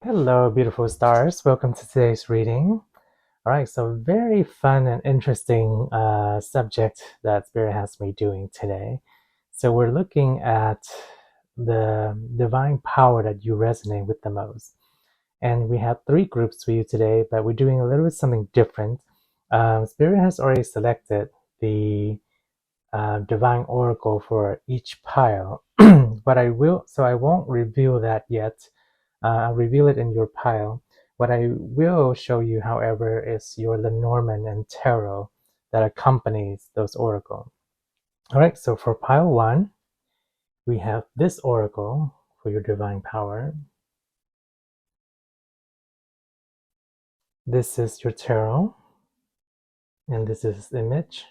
Hello, beautiful stars. Welcome to today's reading. All right, so very fun and interesting subject that Spirit has me doing today. So we're looking at the divine power that you resonate with the most. And we have 3 groups for you today, but we're doing a little bit something different. Spirit has already selected the divine oracle for each pile, but I won't reveal that yet. I'll reveal it in your pile. What I will show you, however, is your Lenormand and Tarot that accompanies those oracles. All right, so for pile 1, we have this oracle for your divine power. This is your Tarot, and this is the image.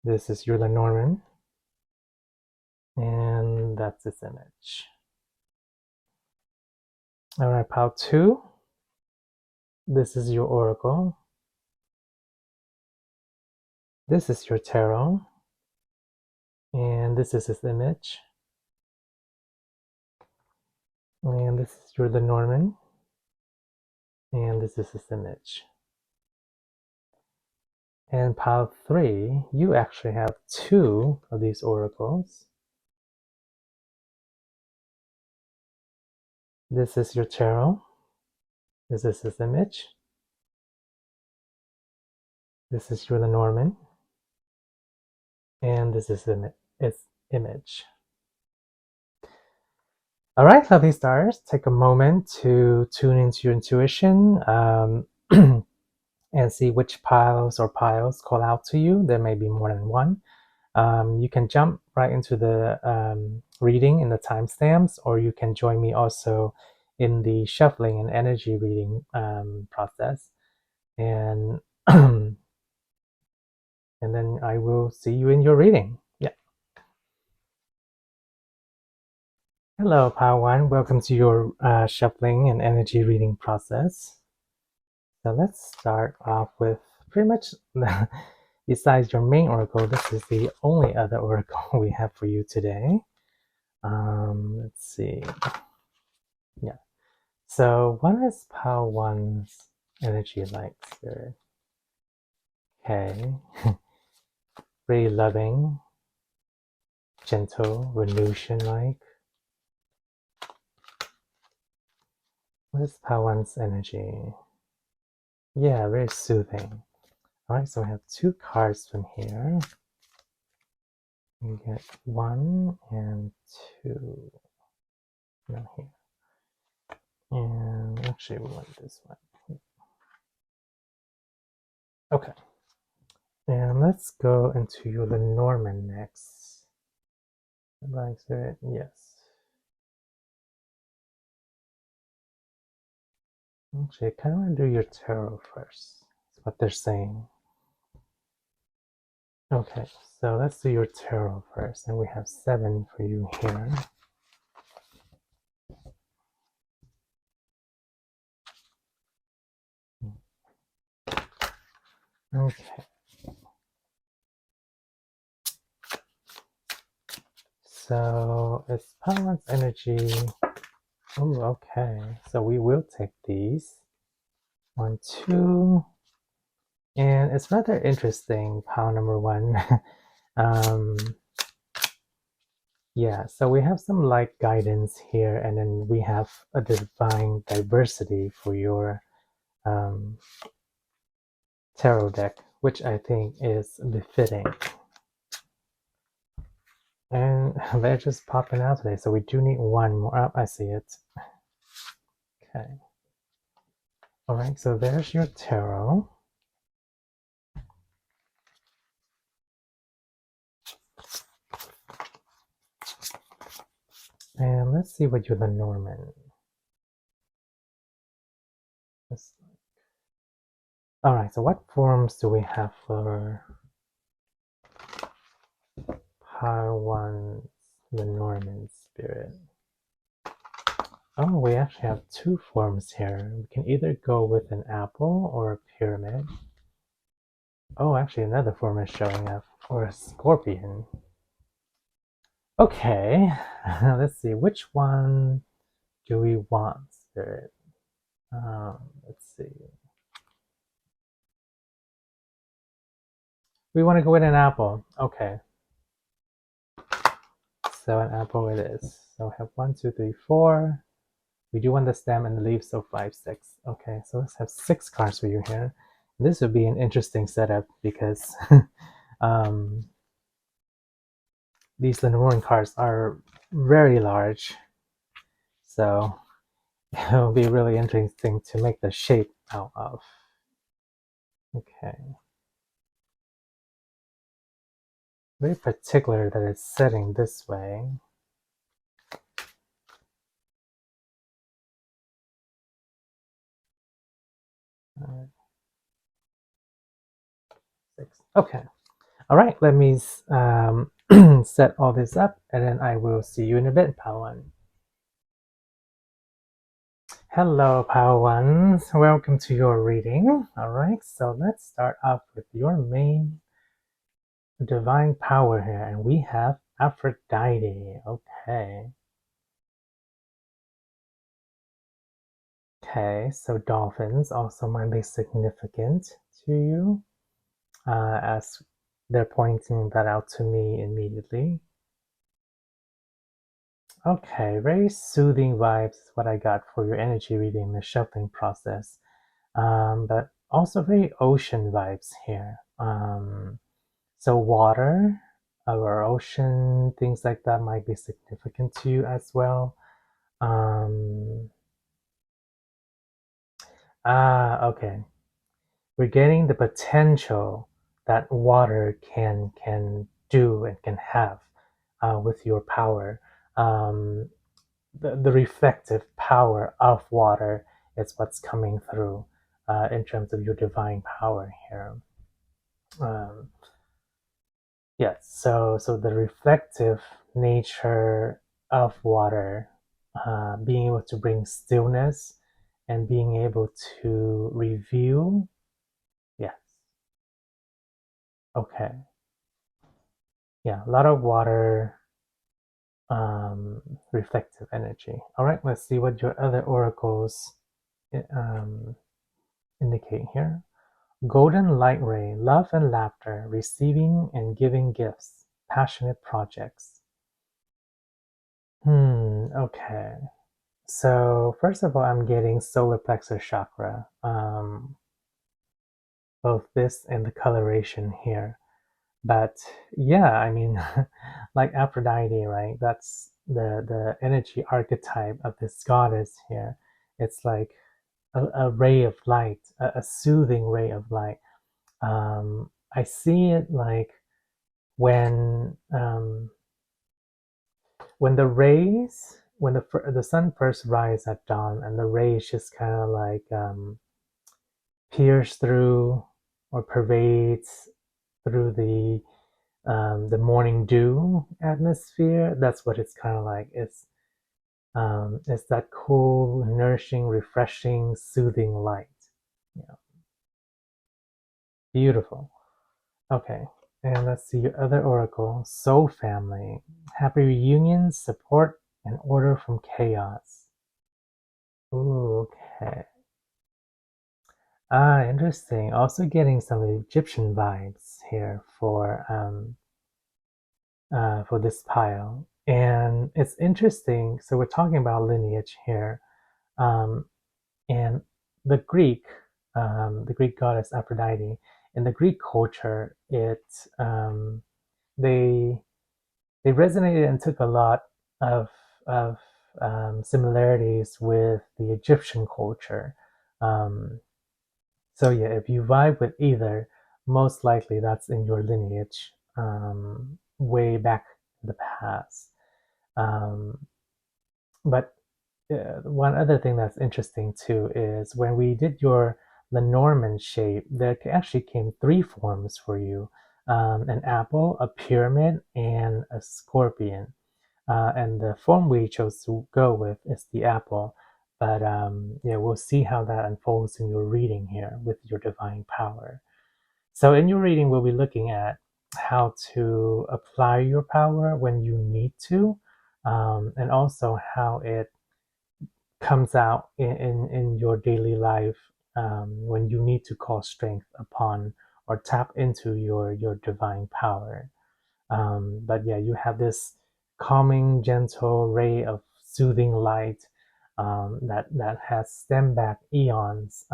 This is your Lenormand, and that's its image. All right, pile 2. This is your oracle. This is your Tarot, and this is its image. And this is your Lenormand, and this is its image. And pile 3, you actually have 2 of these oracles. This is your Tarot. This is its image. This is your Lenormand, and this is its image. All right, lovely stars, take a moment to tune into your intuition and see which piles call out to you. There may be more than one. You can jump right into the reading in the timestamps, or you can join me also in the shuffling and energy reading process. And and then I will see you in your reading. Yeah. Hello, Pile 1. Welcome to your shuffling and energy reading process. So let's start off with pretty much, besides your main oracle, this is the only other oracle we have for you today. Let's see. Yeah. So what is Pile 1's energy like, Spirit? Okay. Very loving, gentle, Venusian-like. What is Pile 1's energy? Yeah, very soothing. All right, so we have 2 cards from here. We get 1 and 2 down here. And actually, we want this one. Okay. And let's go into your Lenormand next. Like Spirit, yes. Actually, I kind of want to do your Tarot first. That's what they're saying. Okay, so let's do your Tarot first. And we have 7 for you here. Okay. So it's Pile 1's energy. Oh, okay. So we will take these. 1, 2. And it's rather interesting, pile number 1. Yeah, so we have some light guidance here, and then we have a divine diversity for your tarot deck, which I think is befitting. And they're just popping out today, so we do need one more. Oh, I see it. Okay. All right, so there's your tarot. And let's see what your Lenormand is like. All right, so what forms do we have for Pile 1's Lenormand spirit? Oh, we actually have 2 forms here. We can either go with an apple or a pyramid. Oh, actually another form is showing up, or a scorpion. Okay, let's see which one. do we want, Spirit? Let's see. We want to go with an apple. Okay. So an apple it is. So we have 1, 2, 3, 4. We do want the stem and the leaves, so 5, 6. Okay, so let's have 6 cards for you here. This would be an interesting setup because these Lenormand cards are very large. So it'll be really interesting to make the shape out of. Okay. Very particular that it's setting this way. Six. Okay. All right, let me set all this up, and then I will see you in a bit, Pile1. Hello, Pile1s. Welcome to your reading. All right, so let's start off with your main divine power here, and we have Aphrodite. Okay. Okay, so dolphins also might be significant to you, as they're pointing that out to me immediately. Okay, very soothing vibes is what I got for your energy reading, the shuffling process. But also very ocean vibes here. So water or ocean, things like that might be significant to you as well. Okay. We're getting the potential that water can do and can have with your power. The reflective power of water is what's coming through in terms of your divine power here. Yes, so the reflective nature of water, being able to bring stillness and being able to review. Yes. Okay. Yeah, a lot of water, reflective energy. All right, let's see what your other oracles indicate here. Golden light ray, love and laughter, receiving and giving gifts, passionate projects. Okay. So first of all, I'm getting solar plexus chakra. Both this and the coloration here. But yeah, I mean, like Aphrodite, right? That's the energy archetype of this goddess here. It's like a ray of light, a soothing ray of light. I see it like when the rays, when the sun first rises at dawn, and the rays just kind of like pierce through or pervades through the morning dew atmosphere. That's what it's kind of like. It's that cool, nourishing, refreshing, soothing light. Yeah, beautiful. Okay, and let's see your other oracle, Soul Family. Happy reunions, support, and order from chaos. Ooh, okay. Interesting. Also getting some Egyptian vibes here for this pile. And it's interesting. So we're talking about lineage here. And the Greek goddess Aphrodite, in the Greek culture, they resonated and took a lot of similarities with the Egyptian culture. So yeah, if you vibe with either, most likely that's in your lineage, way back in the past. But one other thing that's interesting too is when we did your Lenormand shape, there actually came 3 forms for you: an apple, a pyramid, and a scorpion. And the form we chose to go with is the apple. But yeah, we'll see how that unfolds in your reading here with your divine power. So in your reading, we'll be looking at how to apply your power when you need to, and also how it comes out in your daily life when you need to call strength upon or tap into your divine power. But yeah, you have this calming, gentle ray of soothing light that has stemmed back eons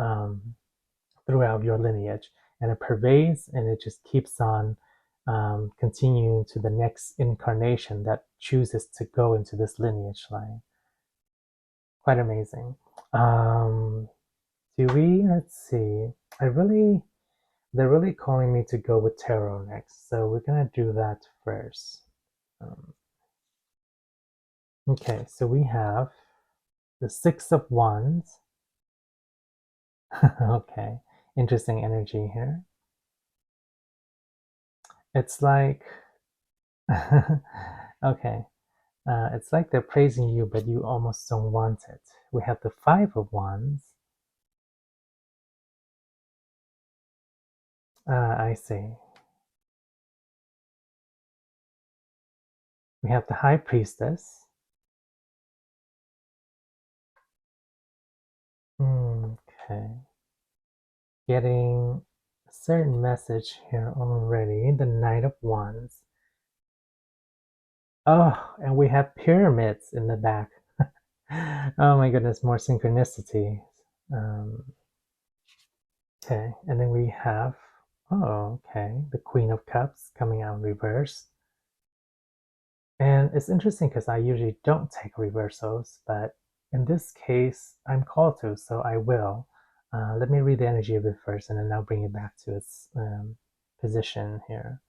throughout your lineage, and it pervades and it just keeps on continuing to the next incarnation that chooses to go into this lineage line. Quite amazing. Let's see. They're really calling me to go with tarot next, so we're gonna do that first. Okay, so we have the Six of Wands. Okay, interesting energy here. It's like, okay, it's like they're praising you, but you almost don't want it. We have the Five of Wands. I see. We have the High Priestess. Okay. Getting a certain message here already. The Knight of Wands. Oh, and we have pyramids in the back. Oh my goodness, more synchronicity. Okay, and then we have, oh, okay, the Queen of Cups coming out in reverse. And it's interesting because I usually don't take reversals, but in this case, I'm called to, so I will. Let me read the energy of it first, and then I'll bring it back to its position here.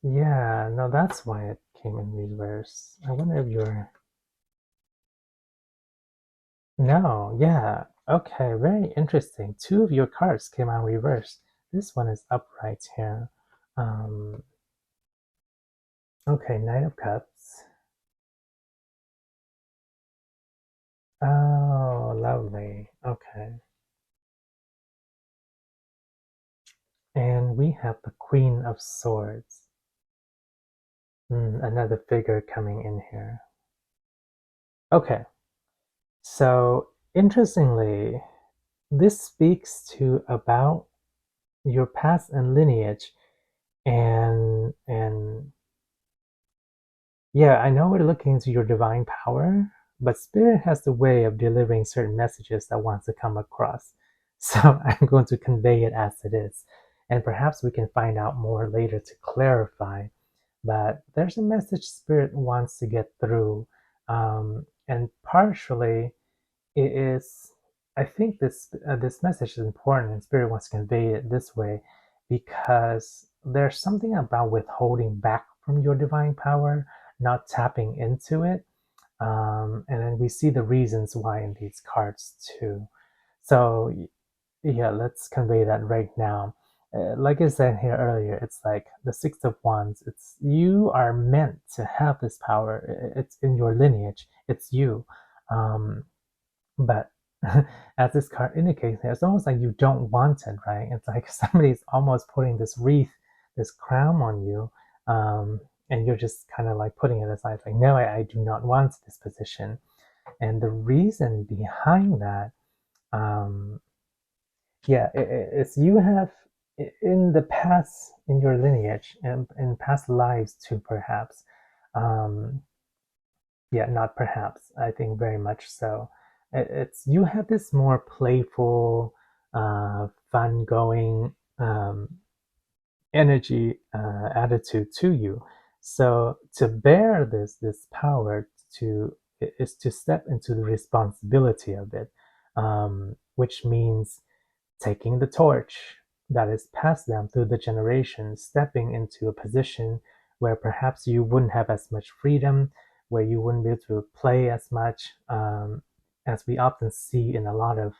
Yeah, no, that's why it came in reverse. I wonder if you're... No, yeah. Okay, very interesting. Two of your cards came out reversed. This one is upright here. Okay, Knight of Cups. Oh, lovely. Okay. And we have the Queen of Swords. Another figure coming in here. Okay. So, interestingly, this speaks to about your past and lineage, and yeah, I know we're looking into your divine power, but Spirit has the way of delivering certain messages that wants to come across. So I'm going to convey it as it is. And perhaps we can find out more later to clarify. But there's a message Spirit wants to get through. And partially it is, I think this message is important and Spirit wants to convey it this way because there's something about withholding back from your divine power, not tapping into it. And then we see the reasons why in these cards too. So yeah, let's convey that right now. Like I said here earlier, it's like the Six of Wands. It's you are meant to have this power. It's in your lineage. It's you. But as this card indicates, it's almost like you don't want it, right? It's like somebody's almost putting this wreath, this crown on you, and you're just kind of like putting it aside, like, no, I do not want this position. And the reason behind that, yeah, it's you have in the past, in your lineage, and in past lives too, perhaps. Um, yeah, not perhaps. I think very much so. It's you have this more playful, fun-going energy, attitude to you. So to bear this power to is to step into the responsibility of it, which means taking the torch that is passed down through the generations, stepping into a position where perhaps you wouldn't have as much freedom, where you wouldn't be able to play as much, as we often see in a lot of,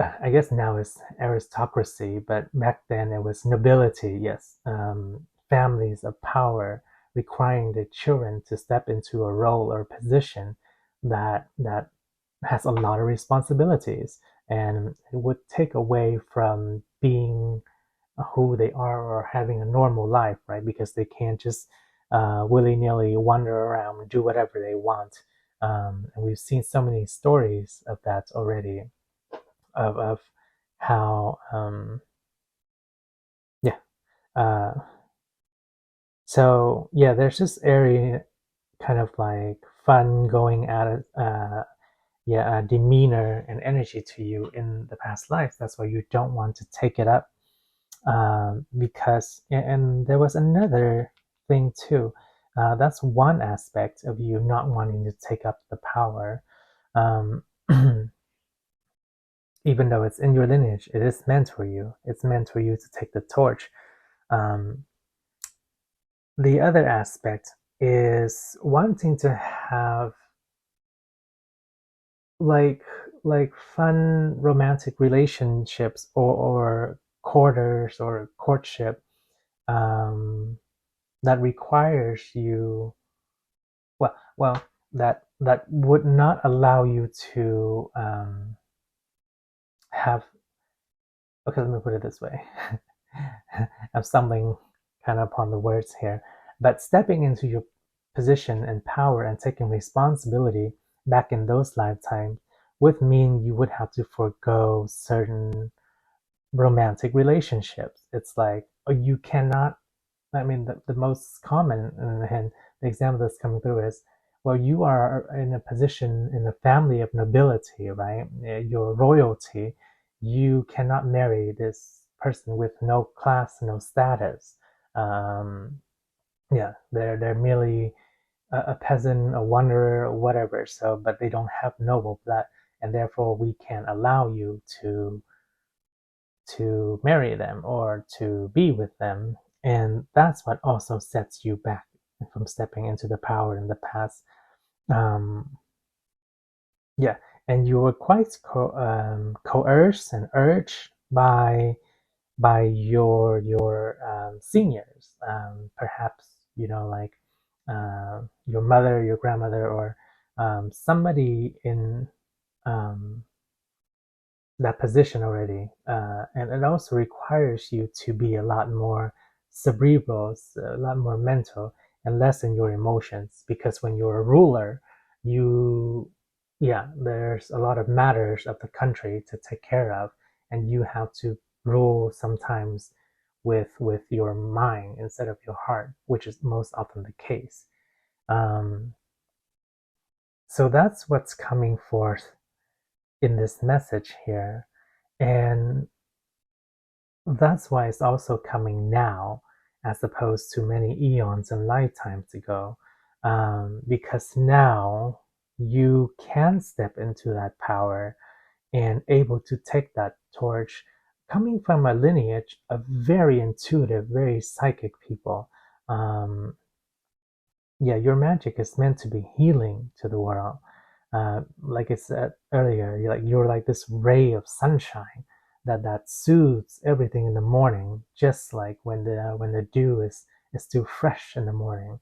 I guess now it's aristocracy, but back then it was nobility, yes, families of power requiring the children to step into a role or position that has a lot of responsibilities, and it would take away from being who they are or having a normal life, right? Because they can't just willy-nilly wander around and do whatever they want. And we've seen so many stories of that already, of how yeah. So yeah, there's this area kind of like fun going at it, demeanor and energy to you in the past life. That's why you don't want to take it up, because and there was another thing too. That's one aspect of you not wanting to take up the power. um, Even though it's in your lineage, it is meant for you. It's meant for you to take the torch. um, the other aspect is wanting to have like fun romantic relationships, or quarters or courtship, um, that requires you, well, that would not allow you to have, okay, let me put it this way. I'm stumbling kind of upon the words here, but stepping into your position and power and taking responsibility back in those lifetimes would mean you would have to forego certain romantic relationships. It's like, oh, you cannot, I mean, the most common, and the example that's coming through is, well, you are in a position in a family of nobility, right? You're royalty. You cannot marry this person with no class, no status. Um, yeah, they're merely a peasant, a wanderer, or whatever. So, but they don't have noble blood, and therefore we can allow you to marry them or to be with them. And that's what also sets you back from stepping into the power in the past. Um, yeah, and you were quite coerced and urged by your seniors, perhaps, like your mother, your grandmother, or somebody in um, that position already, and it also requires you to be a lot more cerebral, a lot more mental, and less in your emotions. Because when you're a ruler, you, yeah, there's a lot of matters of the country to take care of, and you have to rule sometimes with your mind instead of your heart, which is most often the case. Um, so that's what's coming forth in this message here. And that's why it's also coming now, as opposed to many eons and lifetimes ago, because now you can step into that power and able to take that torch, coming from a lineage of very intuitive, very psychic people. Um, yeah, your magic is meant to be healing to the world. Like I said earlier, you're like this ray of sunshine that soothes everything in the morning, just like when the dew is still fresh in the morning.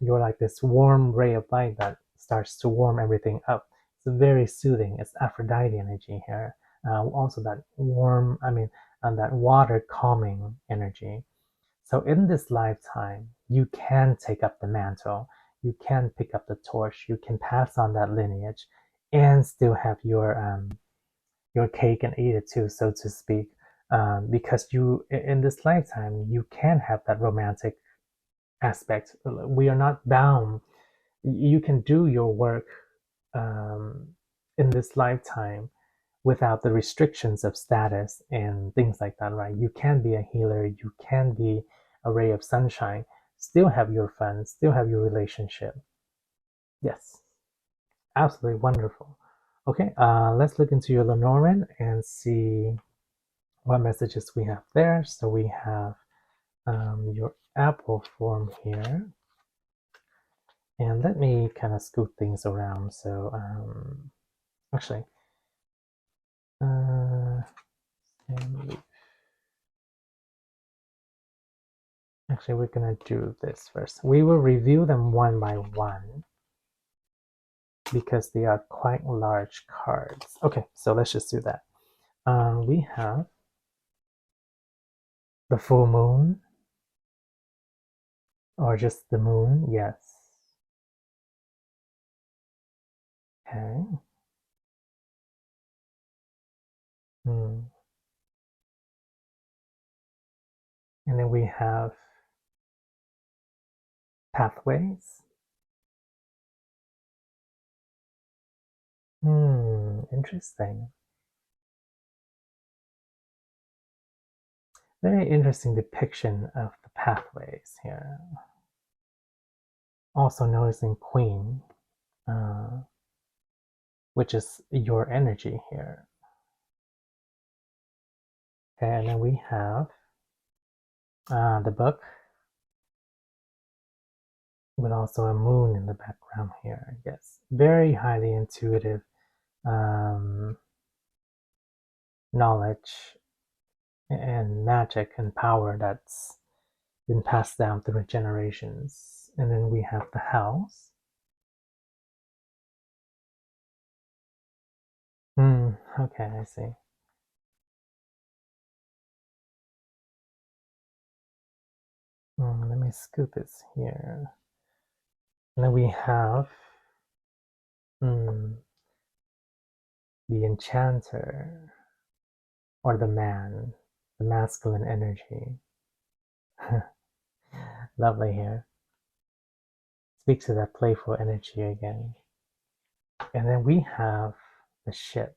You're like this warm ray of light that starts to warm everything up. It's very soothing. It's Aphrodite energy here. Also that warm, and that water calming energy. So in this lifetime, you can take up the mantle, you can pick up the torch, you can pass on that lineage, and still have your cake and eat it too, so to speak. Because you, in this lifetime, you can have that romantic aspect. We are not bound. You can do your work um, in this lifetime without the restrictions of status and things like that, right? You can be a healer, you can be a ray of sunshine, still have your fun, still have your relationship. Yes, absolutely wonderful. Okay, let's look into your Lenormand and see what messages we have there. So we have your apple form here. And let me kind of scoot things around. So actually, actually, we're gonna do this first. We will review them one by one because they are quite large cards. Okay, so let's just do that. We have The full moon? Or just the moon? Yes. Okay. Hmm. And then we have pathways. Interesting. Very interesting depiction of the pathways here. Also noticing Queen, uh, which is your energy here. Okay, and then we have the book with also a moon in the background here. Yes, very highly intuitive knowledge and magic and power that's been passed down through generations. And then we have the house. Okay, I see. Let me scoot this here. And then we have the enchanter, or the man, the masculine energy. Lovely here. Speaks to that playful energy again. And then we have the ship.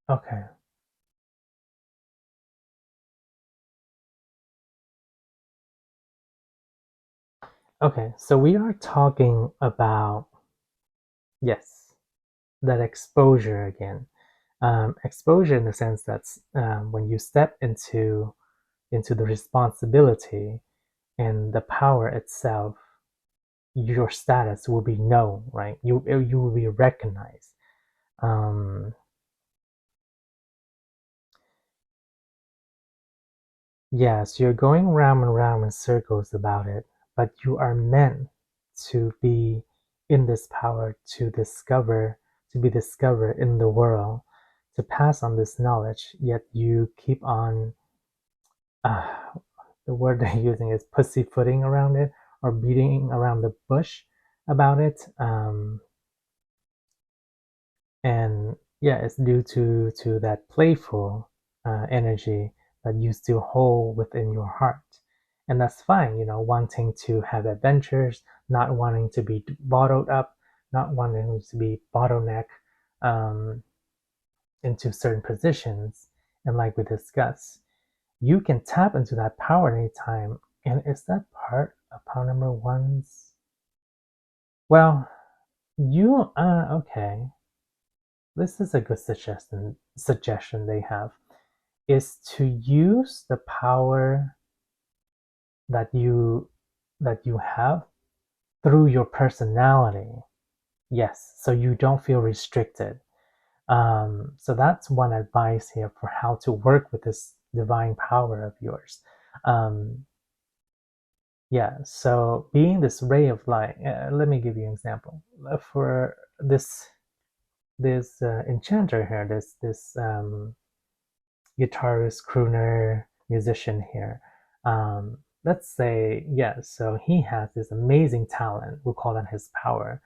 Okay. Okay, so we are talking about, yes, that exposure again. Exposure in the sense that's when you step into the responsibility and the power itself, your status will be known, right? You will be recognized. Yes, you're going round and round in circles about it, but you are meant to be in this power to be discovered in the world, to pass on this knowledge, yet you keep on, the word they're using is pussyfooting around it or beating around the bush about it. And yeah, it's due to that playful energy that you still hold within your heart, and that's fine. Wanting to have adventures, not wanting to be bottled up, not wanting to be bottleneck um, into certain positions. And like we discussed, you can tap into that power anytime. And is that part of pile number one's? Well, you okay. This is a good suggestion they have, is to use the power that you have through your personality. Yes, so you don't feel restricted. So that's one advice here for how to work with this divine power of yours. Yeah, so being this ray of light. Let me give you an example. For this enchanter here, this guitarist, crooner, musician here. Let's say, yeah, so he has this amazing talent, we'll call that his power,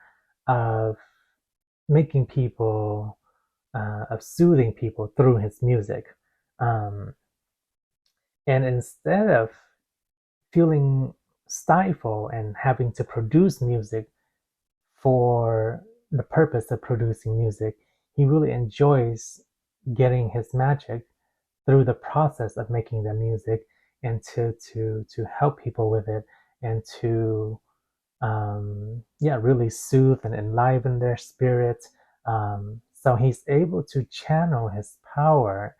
of making people, of soothing people through his music. Um, and instead of feeling stifled and having to produce music for the purpose of producing music, he really enjoys getting his magic through the process of making the music, and to help people with it, and to really soothe and enliven their spirit. So he's able to channel his power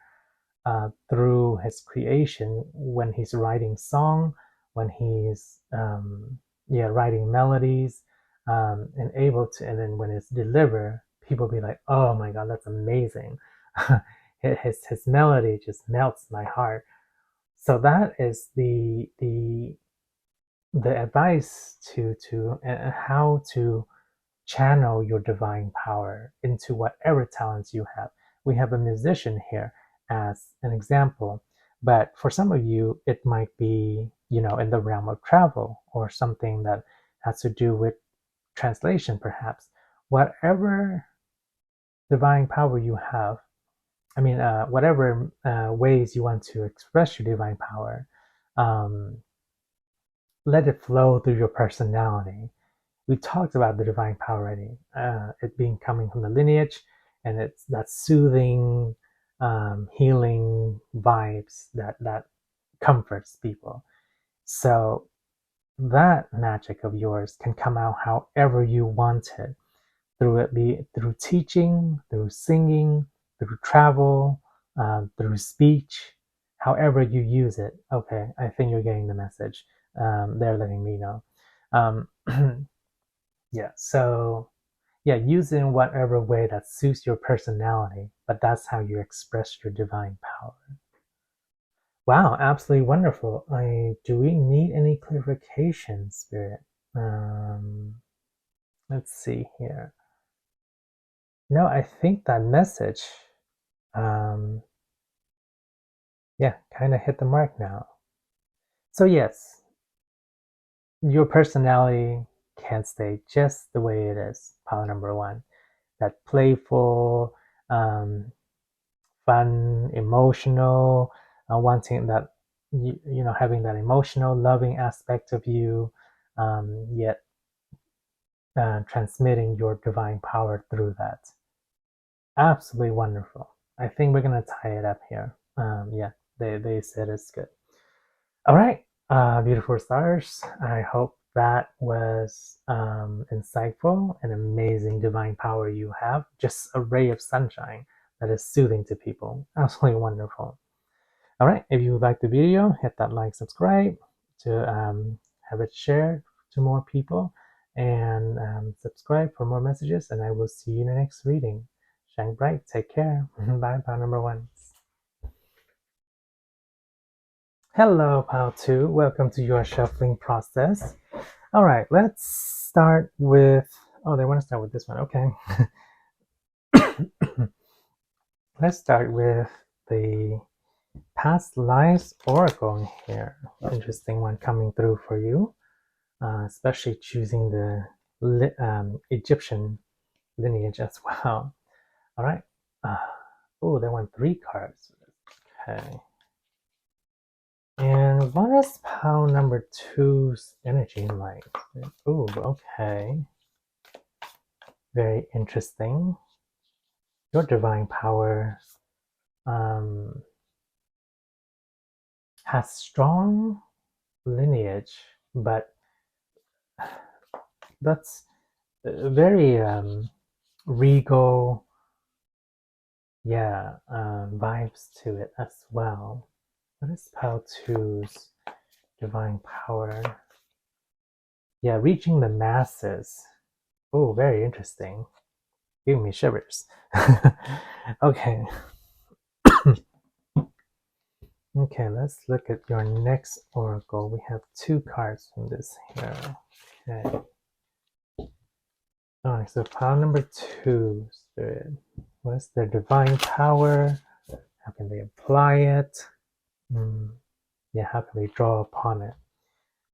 through his creation when he's writing song, when he's writing melodies, and able to, and then when it's delivered, people be like, oh my god, that's amazing. his melody just melts my heart. So that is the the advice to how to channel your divine power into whatever talents you have. We have a musician here as an example, but for some of you, it might be, in the realm of travel or something that has to do with translation, perhaps. Whatever divine power you have, whatever ways you want to express your divine power, um, let it flow through your personality. We talked about the divine power already, it being coming from the lineage, and it's that soothing, healing vibes that comforts people. So that magic of yours can come out however you want it, through teaching, through singing, through travel, through speech, however you use it. Okay, I think you're getting the message. They're letting me know. Um, yeah, so yeah, use it in whatever way that suits your personality, but that's how you express your divine power. Wow, absolutely wonderful. Do we need any clarification, Spirit? Let's see here. No, I think that message, um, yeah, kind of hit the mark now. So yes, your personality can stay just the way it is. Pile number one, that playful, fun, emotional, wanting that, having that emotional, loving aspect of you, yet transmitting your divine power through that. Absolutely wonderful. I think we're gonna tie it up here. Yeah, they said it's good. All right, beautiful stars. I hope that was insightful and amazing divine power you have. Just a ray of sunshine that is soothing to people. Absolutely wonderful. All right, if you like the video, hit that like, subscribe to have it shared to more people, and subscribe for more messages. And I will see you in the next reading. Shine bright. Take care. Bye, pile number one. Hello, pile two. Welcome to your shuffling process. All right, let's start with. Oh, they want to start with this one. Okay. Let's start with the past lives oracle here. Interesting one coming through for you, especially choosing the Egyptian lineage as well. All right. Oh, they want 3 cards. Okay. And what is pile number 2's energy like? Oh, okay. Very interesting. Your divine power has strong lineage, but that's very regal, yeah, vibes to it as well. What is pile 2's divine power? Yeah, reaching the masses. Oh, very interesting. Giving me shivers. Okay. Okay, let's look at your next oracle. We have 2 cards from this here. Okay. Alright, so pile number 2, Spirit. What is their divine power? How can they apply it? Yeah, how can they draw upon it?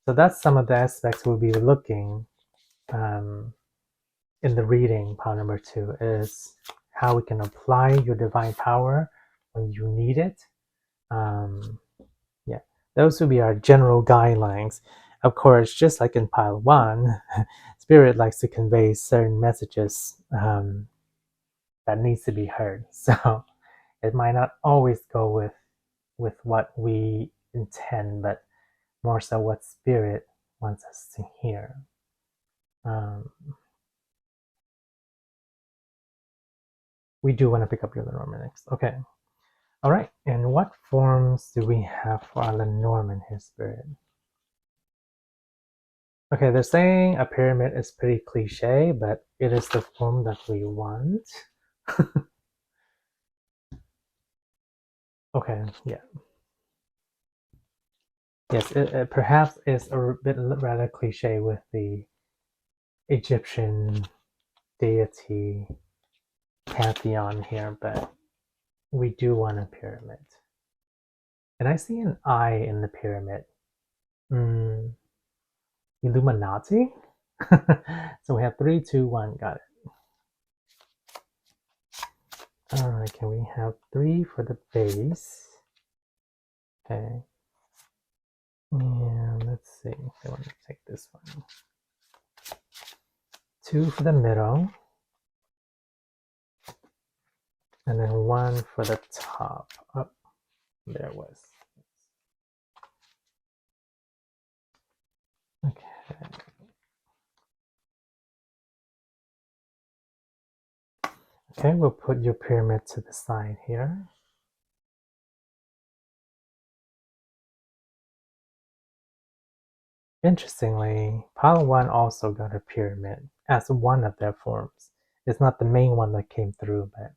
So that's some of the aspects we'll be looking in the reading. Pile number 2 is how we can apply your divine power when you need it. Yeah, those would be our general guidelines. Of course, just like in pile 1, Spirit likes to convey certain messages that needs to be heard. So it might not always go with what we intend, but more so what Spirit wants us to hear. We do want to pick up your Lenormand next. Okay. All right. And what forms do we have for our Lenormand here, Spirit? Okay, they're saying a pyramid is pretty cliche, but it is the form that we want. Okay, yeah. Yes, it perhaps is a bit rather cliche with the Egyptian deity pantheon here, but we do want a pyramid. And I see an eye in the pyramid. Illuminati? So we have 3, 2, 1. Got it. Alright, can we have 3 for the base? Okay. And let's see. I want to take this one. 2 for the middle. And then 1 for the top. Oh, there it was. Okay. Okay, we'll put your pyramid to the side here. Interestingly, Pile1 also got a pyramid as one of their forms. It's not the main one that came through, but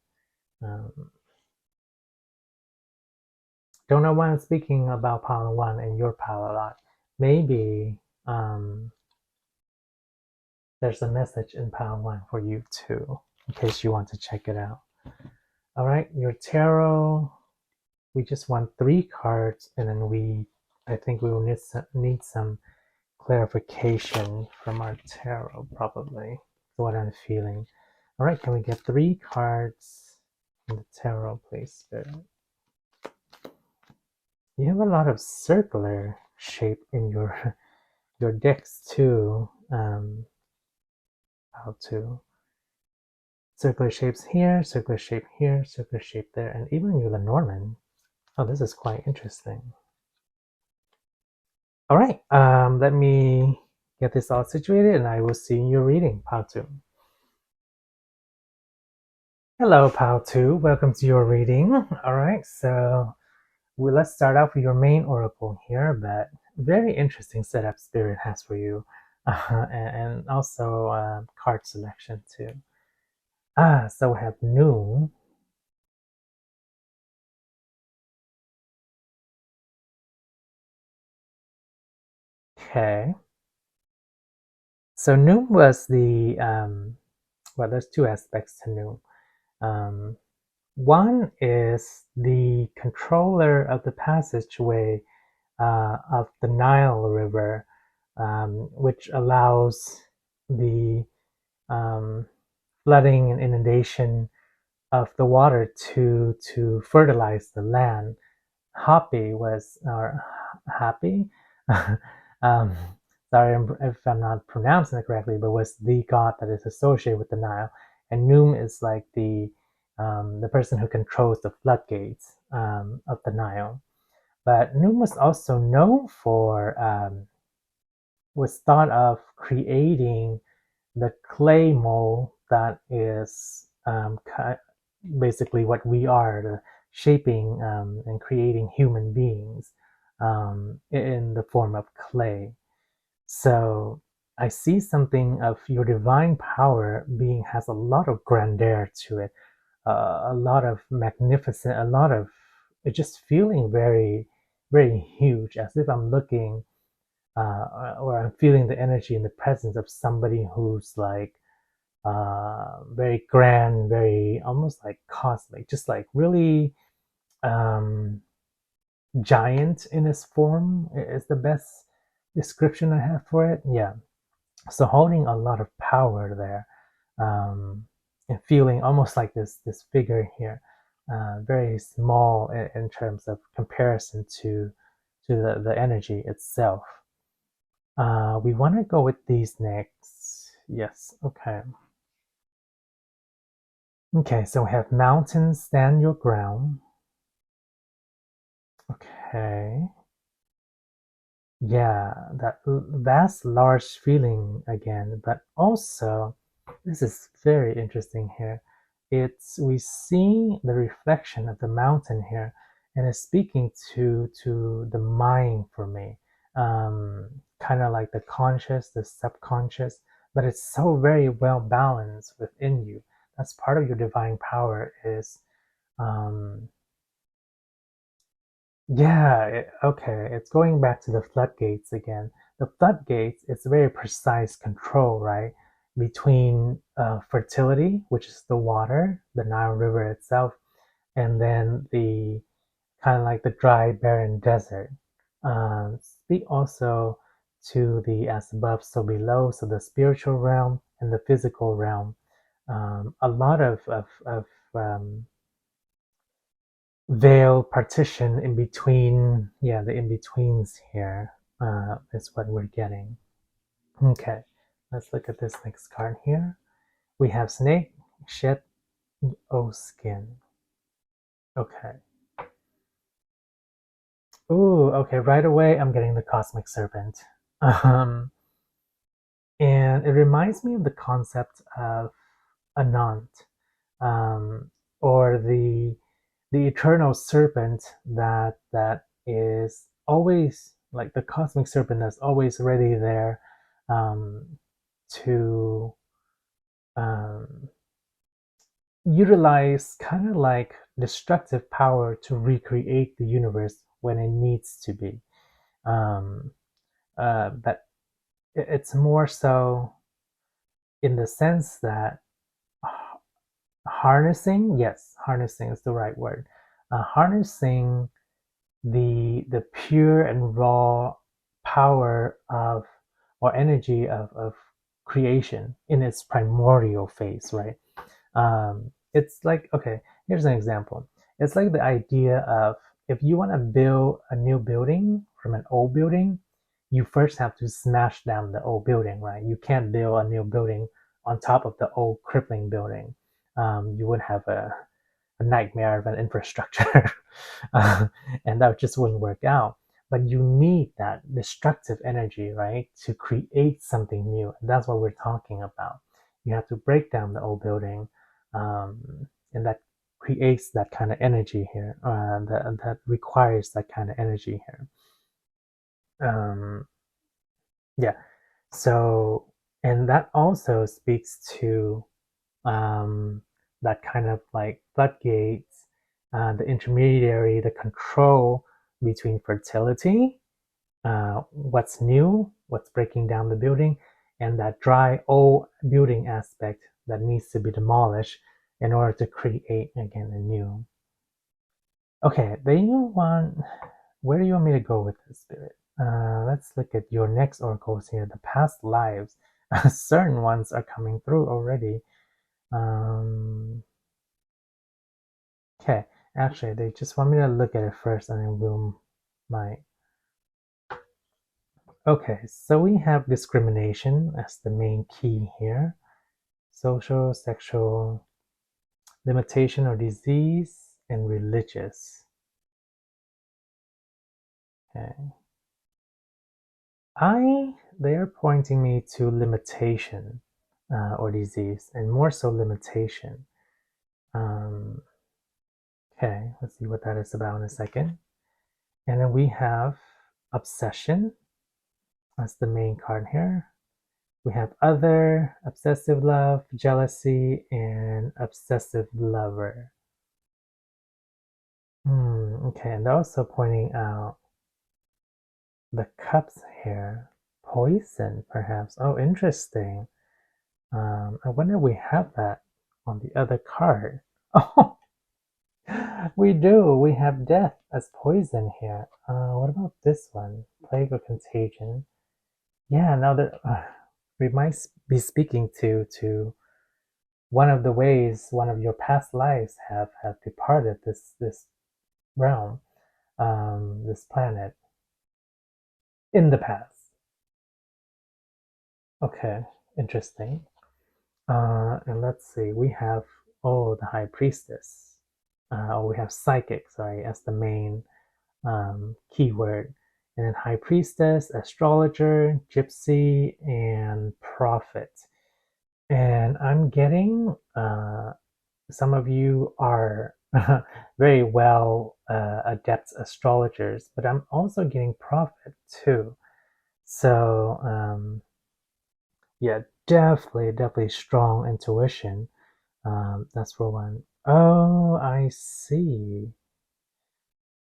don't know why I'm speaking about Pile1 and your pile a lot. Maybe there's a message in Pile1 for you too, in case you want to check it out. All right, your tarot. We just want 3 cards, and then I think we will need some clarification from our tarot, probably. What I'm feeling. All right, can we get 3 cards in the tarot, please, Spirit? You have a lot of circular shape in your decks too. How to circular shapes here, circular shape here, circular shape there, and even your Lenormand. Oh, this is quite interesting. All right, let me get this all situated, and I will see you reading, Pile2. Hello, Pile2. Welcome to your reading. All right, so let's start off with your main oracle here, but very interesting setup Spirit has for you, and also card selection too. So we have Noon. Okay. So Noon was the well, there's 2 aspects to Noon. One is the controller of the passageway of the Nile River, which allows the flooding and inundation of the water to fertilize the land. Happy was, or Happy, um, sorry if I'm not pronouncing it correctly, but was the god that is associated with the Nile. And Noom is like the person who controls the floodgates of the Nile. But Noom was also known for, was thought of creating the clay mold that is basically what we are, the shaping and creating human beings in the form of clay. So I see something of your divine power being has a lot of grandeur to it, a lot of magnificent, a lot of just feeling very, very huge, as if I'm looking or I'm feeling the energy and the presence of somebody who's like very grand, very almost like cosmic, just like really um, giant in its form is the best description I have for it. Yeah. So holding a lot of power there, and feeling almost like this figure here, very small in terms of comparison to the energy itself. We want to go with these next. Yes. Okay. Okay, so we have mountains, stand your ground. Okay. Yeah, that vast, large feeling again, but also, this is very interesting here. We see the reflection of the mountain here, and it's speaking to the mind for me. Kind of like the conscious, the subconscious, but it's so very well balanced within you. That's part of your divine power is um, Yeah, okay. It's going back to the floodgates again. The floodgates is very precise control, right? Between fertility, which is the water, the Nile River itself, and then the kind of like the dry, barren desert. Speak also to the as above, so below, so the spiritual realm and the physical realm. A lot of veil partition in between, yeah, the in betweens here is what we're getting. Okay, let's look at this next card here. We have snake, shed, o skin. Okay. Ooh, okay, right away I'm getting the cosmic serpent. Um, and it reminds me of the concept of Anant, um, or the eternal serpent that is always like the cosmic serpent that's always ready there um, to um, utilize kind of like destructive power to recreate the universe when it needs to be. Um, but it's more so in the sense that harnessing, yes, harnessing is the right word. Harnessing the pure and raw power of or energy of creation in its primordial phase, right? It's like, okay, here's an example. It's like the idea of if you want to build a new building from an old building, you first have to smash down the old building, right? You can't build a new building on top of the old crippling building. You would have a nightmare of an infrastructure, uh, and that just wouldn't work out. But you need that destructive energy, right, to create something new. And that's what we're talking about. You have to break down the old building, and that creates that kind of energy here. That requires that kind of energy here. Yeah. So, and that also speaks to that kind of like floodgates, the intermediary, the control between fertility, what's new, what's breaking down the building, and that dry old building aspect that needs to be demolished in order to create again a new. Okay, then you want, where do you want me to go with this, Spirit? Let's look at your next oracles here, the past lives. Certain ones are coming through already. Um, Okay, actually, they just want me to look at it first and then we'll might. Okay, so we have discrimination as the main key here. Social, sexual, limitation or disease, and religious. Okay. They are pointing me to limitation or disease, and more so limitation. Um, okay, let's see what that is about in a second. And then we have obsession. That's the main card here. We have other, obsessive love, jealousy, and obsessive lover. Okay, and they're also pointing out the cups here. Poison, perhaps. Oh, interesting. I wonder if we have that on the other card. Oh, we do. We have death as poison here. What about this one? Plague or contagion? Yeah, now that we might be speaking to one of the ways one of your past lives have departed this realm, this planet in the past. Okay, interesting. And let's see, we have the high priestess. We have psychic, sorry, as the main keyword, and then high priestess, astrologer, gypsy, and prophet. And I'm getting some of you are very well adept astrologers, but I'm also getting prophet too. So yeah, definitely strong intuition. That's for one. Oh, I see.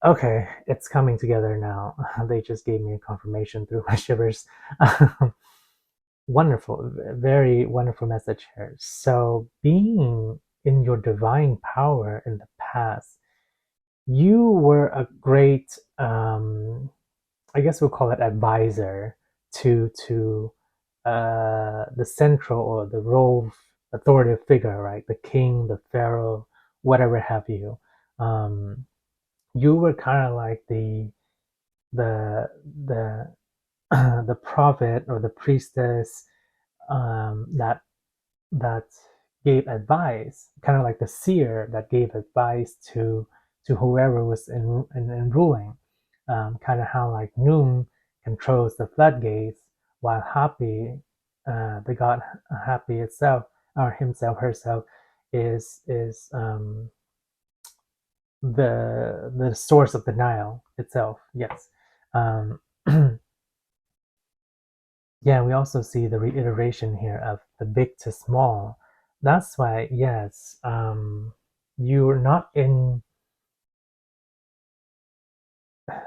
Okay, it's coming together now. They just gave me a confirmation through my shivers. Wonderful, very wonderful message here. So, being in your divine power in the past, you were a great, I guess we'll call it advisor to the central or the role authoritative figure, right? The king, the pharaoh, whatever have you. Um, you were kind of like the the the prophet or the priestess that that gave advice, kind of like the seer that gave advice to whoever was in ruling. Kind of how like Noon controls the floodgates, while Happy, the god Happy itself, or himself, herself, is the source of the Nile itself. Yes. Um, yeah, we also see the reiteration here of the big to small. That's why, yes, you're not in,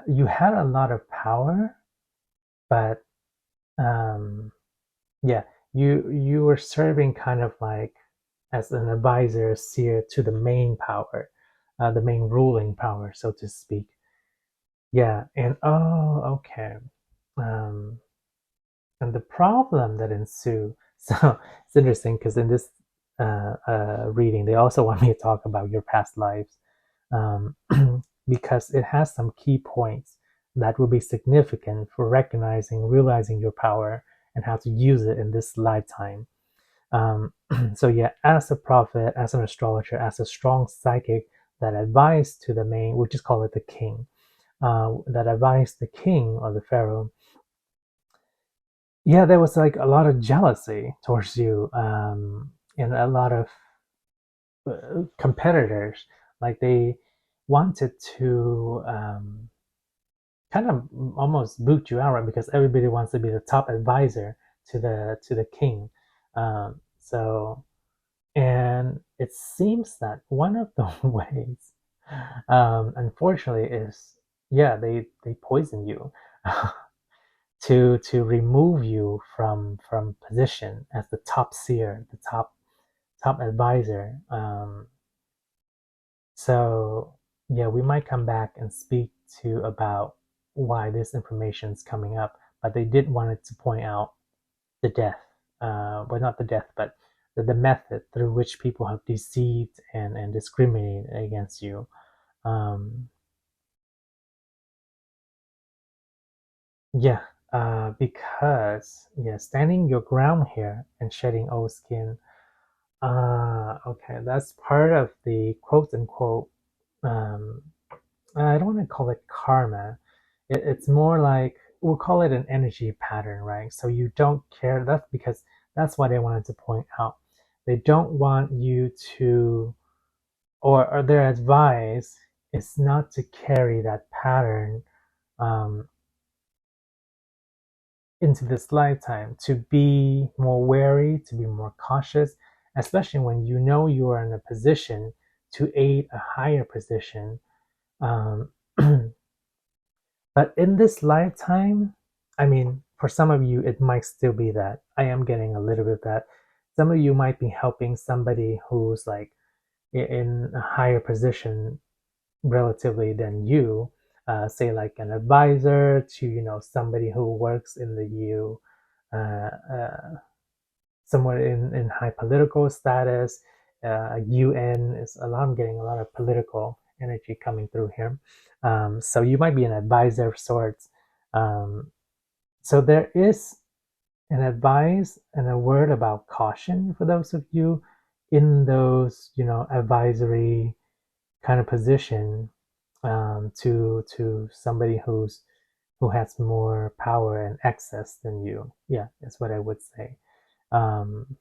you had a lot of power, but um, yeah, you were serving kind of like as an advisor, seer to the main power, the main ruling power, so to speak. Yeah, and oh, okay. Um, and the problem that ensue. So it's interesting because in this reading, they also want me to talk about your past lives, um, because it has some key points that will be significant for recognizing, realizing your power, and how to use it in this lifetime. So yeah, as a prophet, as an astrologer, as a strong psychic that advised to the main, we just call it the king, that advised the king or the pharaoh. Yeah, there was like a lot of jealousy towards you, and a lot of competitors. Like they wanted to kind of almost boot you out, right? Because everybody wants to be the top advisor to the king. So, and it seems that one of the ways, unfortunately, is yeah, they poison you. To remove you from position as the top seer, the top advisor. So yeah, we might come back and speak to about why this information is coming up, but they did wanted to point out the death, well, not the death, but the method through which people have deceived and discriminated against you. Um, yeah, because yeah, standing your ground here and shedding old skin. Okay, that's part of the quote unquote. Um, I don't want to call it karma. It's more like we'll call it an energy pattern, right? So you don't care. That's because that's what they wanted to point out. They don't want you to, or their advice is not to carry that pattern um, into this lifetime, to be more wary, to be more cautious, especially when you know you are in a position to aid a higher position. Um, but in this lifetime, I mean, for some of you, it might still be that. I am getting a little bit of that. Some of you might be helping somebody who's like in a higher position relatively than you, say like an advisor to somebody who works in the EU, uh, uh, somewhere in high political status. UN is a lot. I'm getting a lot of political energy coming through here. So you might be an advisor of sorts. Um, so there is an advice and a word about caution for those of you in those advisory kind of position, to somebody who has more power and access than you. Yeah, that's what I would say. Um,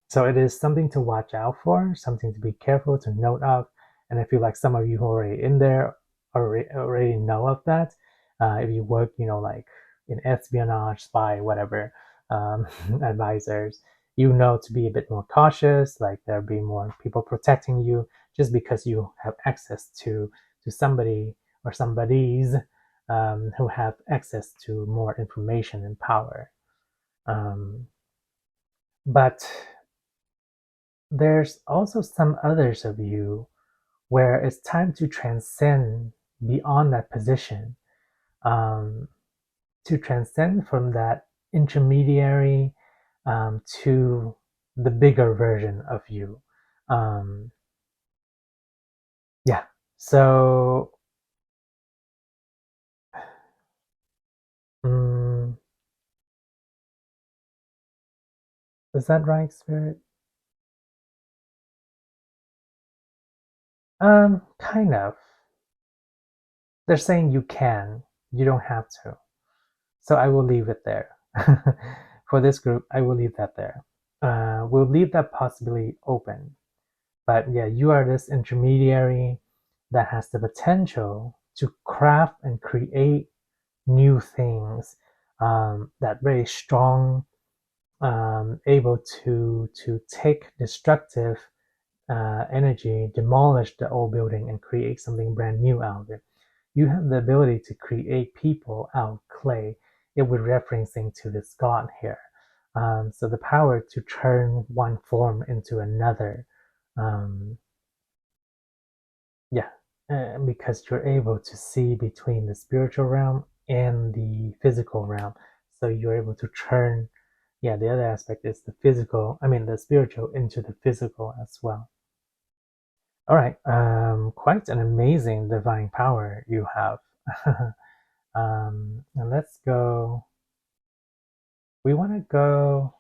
so it is something to watch out for, something to be careful to note of. And I feel like some of you who are already in there already know of that. If you work, like in espionage, spy, whatever, advisors, you know to be a bit more cautious. Like there'll be more people protecting you just because you have access to to somebody or somebodies who have access to more information and power. But there's also some others of you where it's time to transcend beyond that position, to transcend from that intermediary to the bigger version of you. Yeah, so is that right, Spirit? Kind of. They're saying you can, you don't have to. So I will leave it there. For this group, I will leave that there. We'll leave that possibility open. But yeah, you are this intermediary that has the potential to craft and create new things, that very strong, able to take destructive energy, demolish the old building, and create something brand new out of it. You have the ability to create people out of clay. It would referencing to this god here. So the power to turn one form into another. Yeah, because you're able to see between the spiritual realm and the physical realm. So you're able to turn, yeah, the other aspect is the physical, the spiritual into the physical as well. All right, quite an amazing divine power you have. And let's go. We want to go.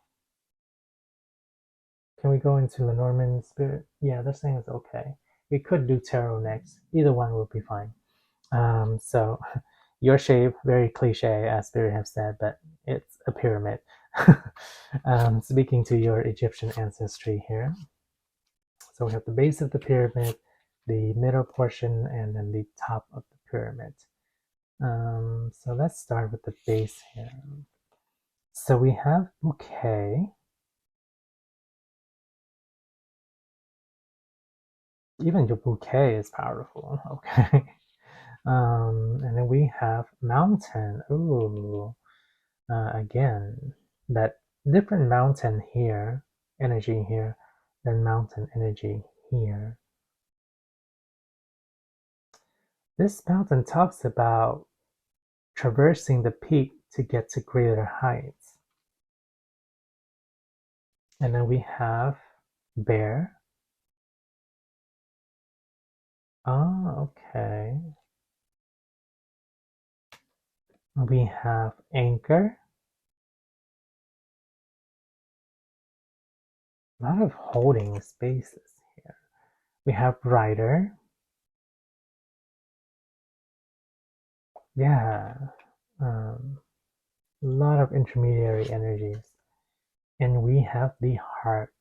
Can we go into Lenormand spirit? Yeah, they're saying it's okay. We could do tarot next. Either one will be fine. So your shape, very cliche, as Spirit have said, but it's a pyramid. Speaking to your Egyptian ancestry here. So we have the base of the pyramid, the middle portion, and then the top of the pyramid. So let's start with the base here. So we have bouquet. Even your bouquet is powerful. Okay. And then we have mountain. Ooh. Again, that different mountain here, energy here, than mountain energy here. This mountain talks about traversing the peak to get to greater heights. And then we have bear. Okay. We have anchor. A lot of holding spaces here. We have rider. Yeah. A lot of intermediary energies. And we have the heart.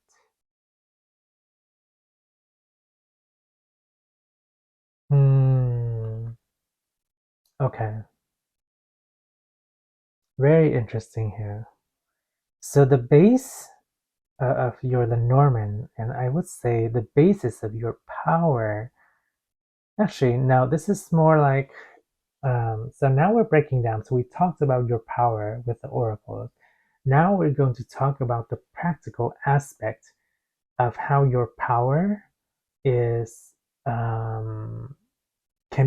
Okay. Very interesting here. So the base of your Lenormand, and I would say the basis of your power. Actually, now this is more like, so now we're breaking down. So we talked about your power with the oracles. Now we're going to talk about the practical aspect of how your power is, can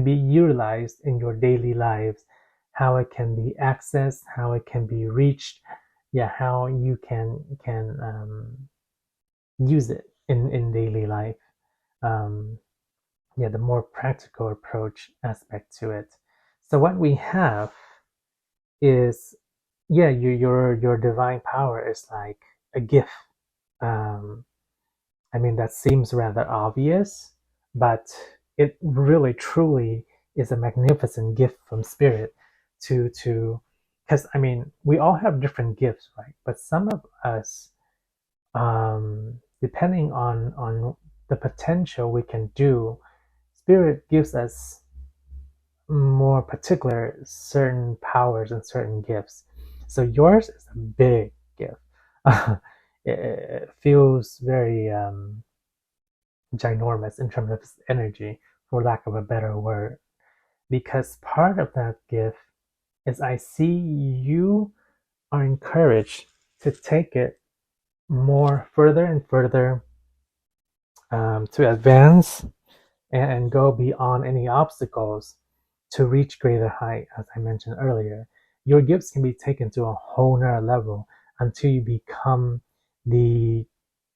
be utilized in your daily lives, how it can be accessed, how it can be reached, yeah, how you can use it in daily life. Yeah, the more practical approach aspect to it. So what we have is, yeah, your divine power is like a gift. That seems rather obvious, but it really truly is a magnificent gift from spirit to because we all have different gifts, right? But some of us, depending on the potential we can do, spirit gives us more particular certain powers and certain gifts. So yours is a big gift. It feels very ginormous in terms of its energy, for lack of a better word, because part of that gift is I see you are encouraged to take it more further and further, to advance and go beyond any obstacles to reach greater height, as I mentioned earlier. Your gifts can be taken to a whole nother level until you become the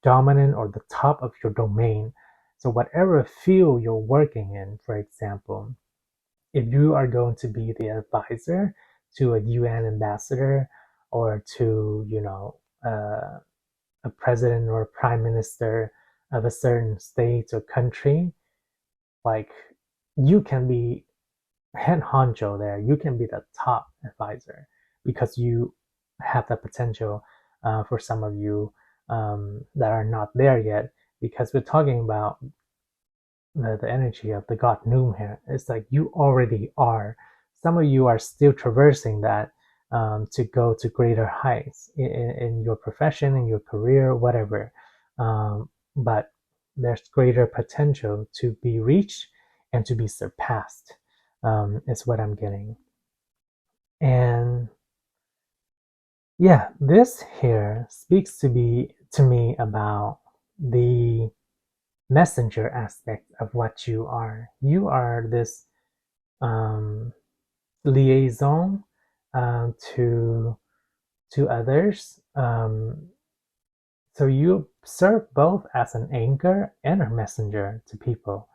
dominant or the top of your domain. So whatever field you're working in, for example, if you are going to be the advisor to a UN ambassador, or to, a president or a prime minister of a certain state or country, like, you can be head honcho there. You can be the top advisor because you have the potential, for some of you, that are not there yet, because we're talking about the energy of the god Noom here. It's like you already are. Some of you are still traversing that, to go to greater heights in your profession, in your career, whatever. But there's greater potential to be reached and to be surpassed, is what I'm getting. And yeah, this here speaks to me about the messenger aspect of what you are. You are this, um, liaison, to others. So you serve both as an anchor and a messenger to people,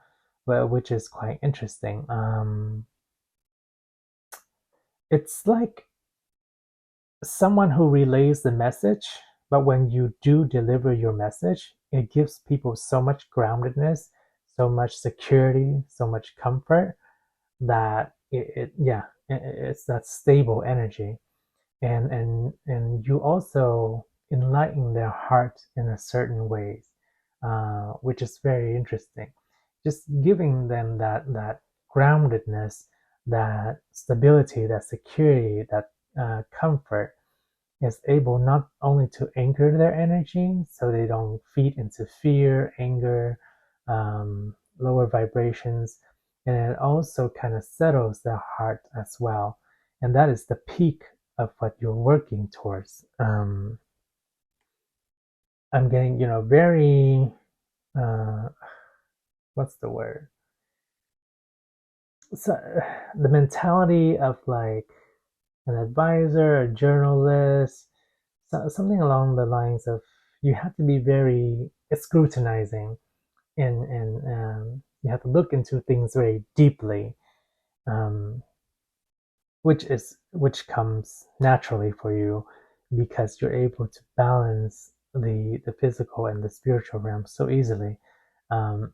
well, which is quite interesting. It's like someone who relays the message, but when you do deliver your message, it gives people so much groundedness, so much security, so much comfort, that it's that stable energy. And you also enlighten their heart in a certain ways, which is very interesting. Just giving them that groundedness, that stability, that security, that, comfort, is able not only to anchor their energy so they don't feed into fear, anger, lower vibrations, and it also kind of settles their heart as well. And that is the peak of what you're working towards. I'm getting, very, uh, what's the word? So, the mentality of like an advisor, a journalist, something along the lines of, you have to be very scrutinizing, and you have to look into things very deeply, um, which comes naturally for you because you're able to balance the physical and the spiritual realm so easily. Um,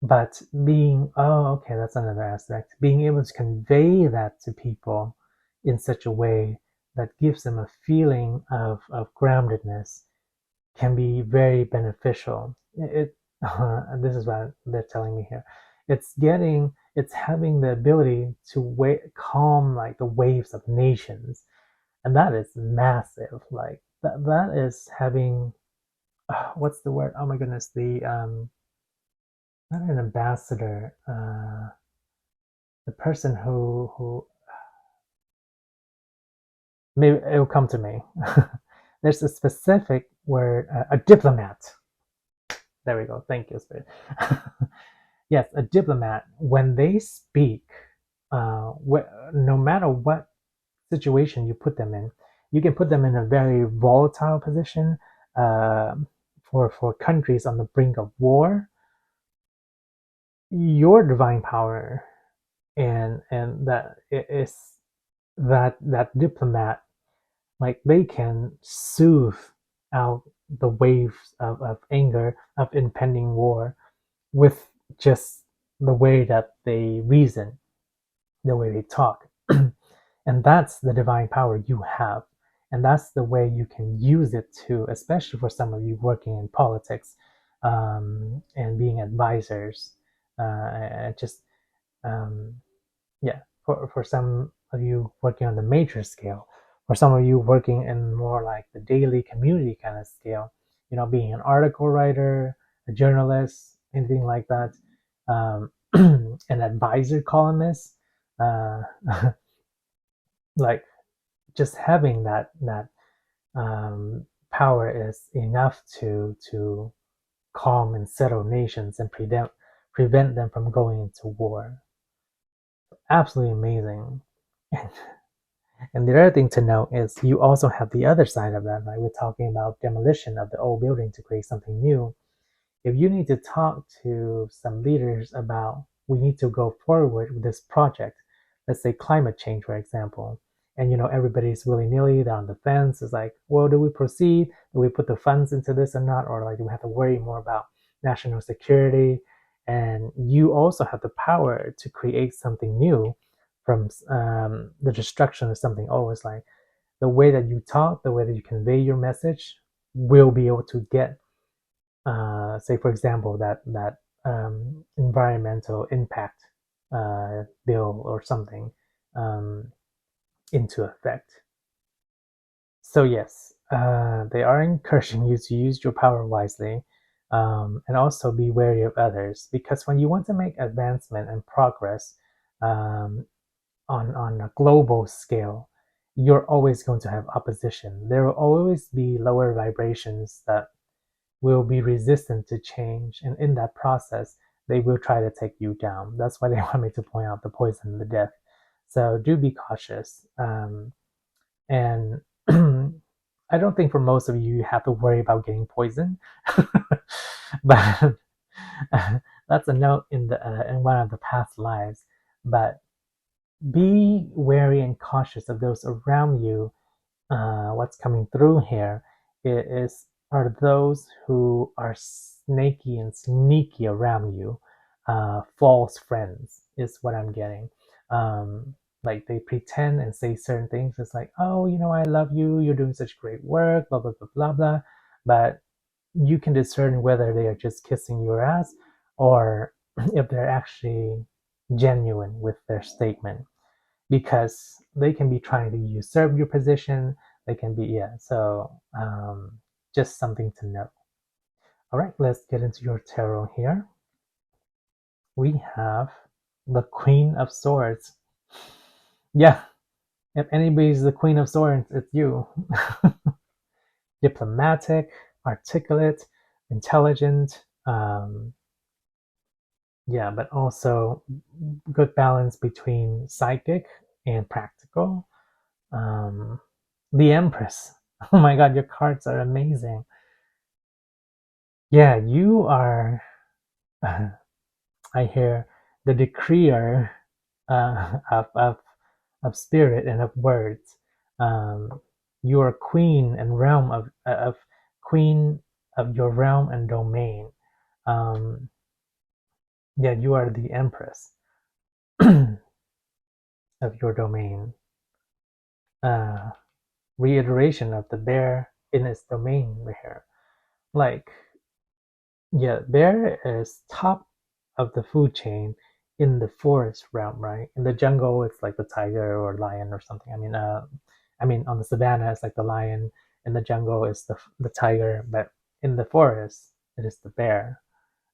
but okay, that's another aspect. Being able to convey that to people in such a way that gives them a feeling of groundedness can be very beneficial. This is what they're telling me here. It's having the ability to calm like the waves of nations, and that is massive. Like that is having, what's the word? Oh my goodness, the, not an ambassador, the person who maybe it'll come to me. There's a specific word, a diplomat. There we go. Thank you, Spirit. Yes, a diplomat, when they speak, no matter what situation you put them in, you can put them in a very volatile position, uh, for countries on the brink of war. Your divine power, and that is that diplomat, like they can soothe out the waves of anger, of impending war, with just the way that they reason, the way they talk. And that's the divine power you have. And that's the way you can use it to, especially for some of you working in politics, and being advisors. Just, um, yeah, for some of you working on the major scale, for some of you working in more like the daily community kind of scale, being an article writer, a journalist, anything like that. an advisor columnist, uh, like just having that power is enough to calm and settle nations and prevent them from going into war. Absolutely amazing. And the other thing to note is you also have the other side of that, right? We're talking about demolition of the old building to create something new. If you need to talk to some leaders about we need to go forward with this project, let's say climate change, for example, and everybody's willy-nilly, they're on the fence. It's like, well, do we proceed? Do we put the funds into this or not? Or like do we have to worry more about national security? And you also have the power to create something new from the destruction of something old. It's like the way that you talk, the way that you convey your message will be able to get say for example that environmental impact bill or something um, into effect. So yes, they are encouraging you to use your power wisely, and also be wary of others, because when you want to make advancement and progress um, on a global scale, you're always going to have opposition. There will always be lower vibrations that will be resistant to change, and in that process they will try to take you down. That's why they want me to point out the poison and the death. So do be cautious, and I don't think for most of you have to worry about getting poisoned. But that's a note in one of the past lives. But be wary and cautious of those around you. What's coming through here is are those who are snaky and sneaky around you. False friends is what I'm getting. Like they pretend and say certain things. It's like, oh, I love you. You're doing such great work. Blah blah blah blah blah. But you can discern whether they are just kissing your ass or if they're actually genuine with their statement, because they can be trying to usurp your position. They can be, yeah. So just something to know. All right, let's get into your tarot here. We have the Queen of Swords. Yeah, if anybody's the Queen of Swords, it's you. Diplomatic, articulate, intelligent. Yeah, but also good balance between psychic and practical. Um, the Empress. Oh my god, your cards are amazing. Yeah, you are, I hear, the decreer of spirit and of words. You are queen and realm of queen of your realm and domain. Um, yeah, you are the Empress of your domain. Uh, Reiteration of the bear in its domain here. Like, yeah, bear is top of the food chain in the forest realm, right? In the jungle, it's like the tiger or lion or something. I mean, on the savannah, it's like the lion. In the jungle, it's the tiger. But in the forest, it is the bear,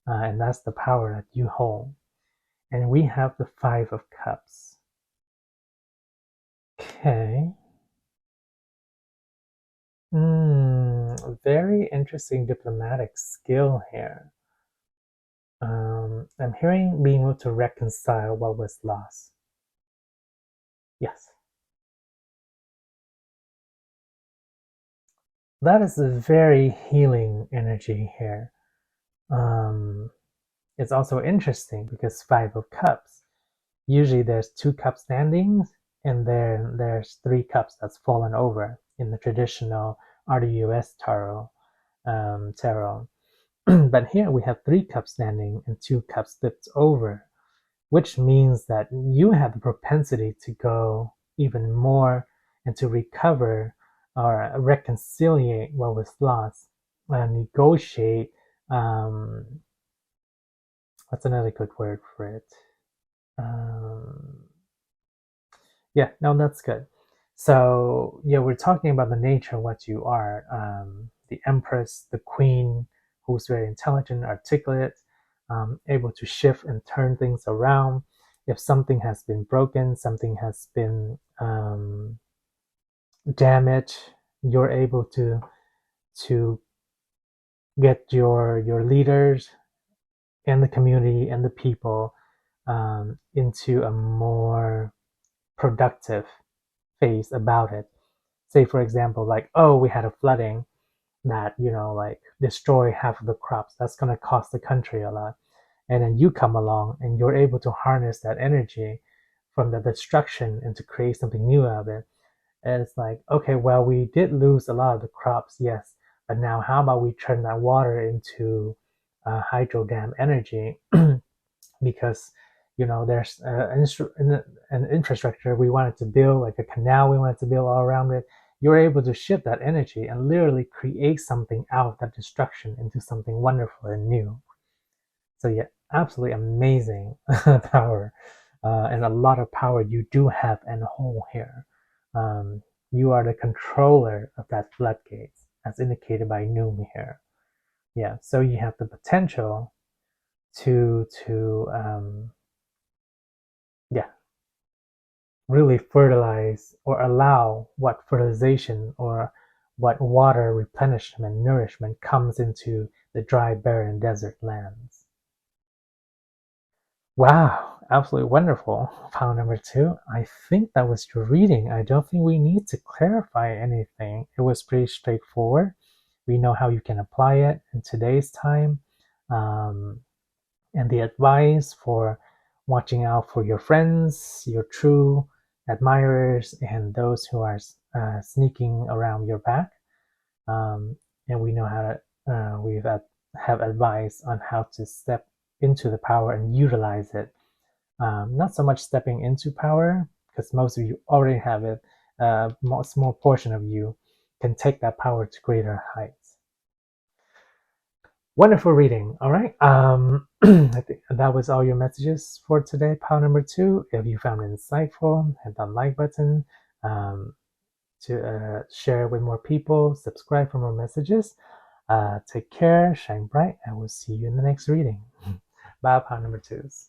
and that's the power that you hold. And we have the Five of Cups. Okay. Very interesting diplomatic skill here. I'm hearing being able to reconcile what was lost. Yes. That is a very healing energy here. Um, it's also interesting because Five of Cups. Usually there's two cups standing, and then there's three cups that's fallen over in the traditional RDUS tarot. But here we have three cups standing and two cups flipped over, which means that you have the propensity to go even more and to recover or reconciliate what was lost, negotiate. Um, what's another good word for it? Um, yeah, no, that's good. So yeah, we're talking about the nature of what you are. The Empress, the Queen, who's very intelligent, articulate, able to shift and turn things around. If something has been broken, something has been damaged, you're able to get your leaders and the community and the people into a more productive phase about it. Say, for example, like, oh, we had a flooding that, like destroy half of the crops. That's going to cost the country a lot. And then you come along and you're able to harness that energy from the destruction and to create something new out of it. And it's like, okay, well, we did lose a lot of the crops, yes, but now how about we turn that water into hydro dam energy? Because there's an infrastructure we wanted to build, like a canal we wanted to build all around it. You're able to shift that energy and literally create something out of that destruction into something wonderful and new. So yeah, absolutely amazing power, and a lot of power you do have and hold here. You are the controller of that floodgate, as indicated by Noom here. Yeah, so you have the potential to yeah, really fertilize or allow what fertilization or what water replenishment, nourishment comes into the dry, barren desert lands. Wow, absolutely wonderful. Pile number 2. I think that was your reading. I don't think we need to clarify anything. It was pretty straightforward. We know how you can apply it in today's time. And the advice for watching out for your friends, your true admirers, and those who are sneaking around your back. And we know how to, have advice on how to step into the power and utilize it. Not so much stepping into power, because most of you already have it. A small portion of you can take that power to greater heights. Wonderful reading. All right. I think that was all your messages for today, pile number 2. If you found it insightful, hit that like button to share with more people, subscribe for more messages. Take care, shine bright, and we'll see you in the next reading. Bye, pile number 2s.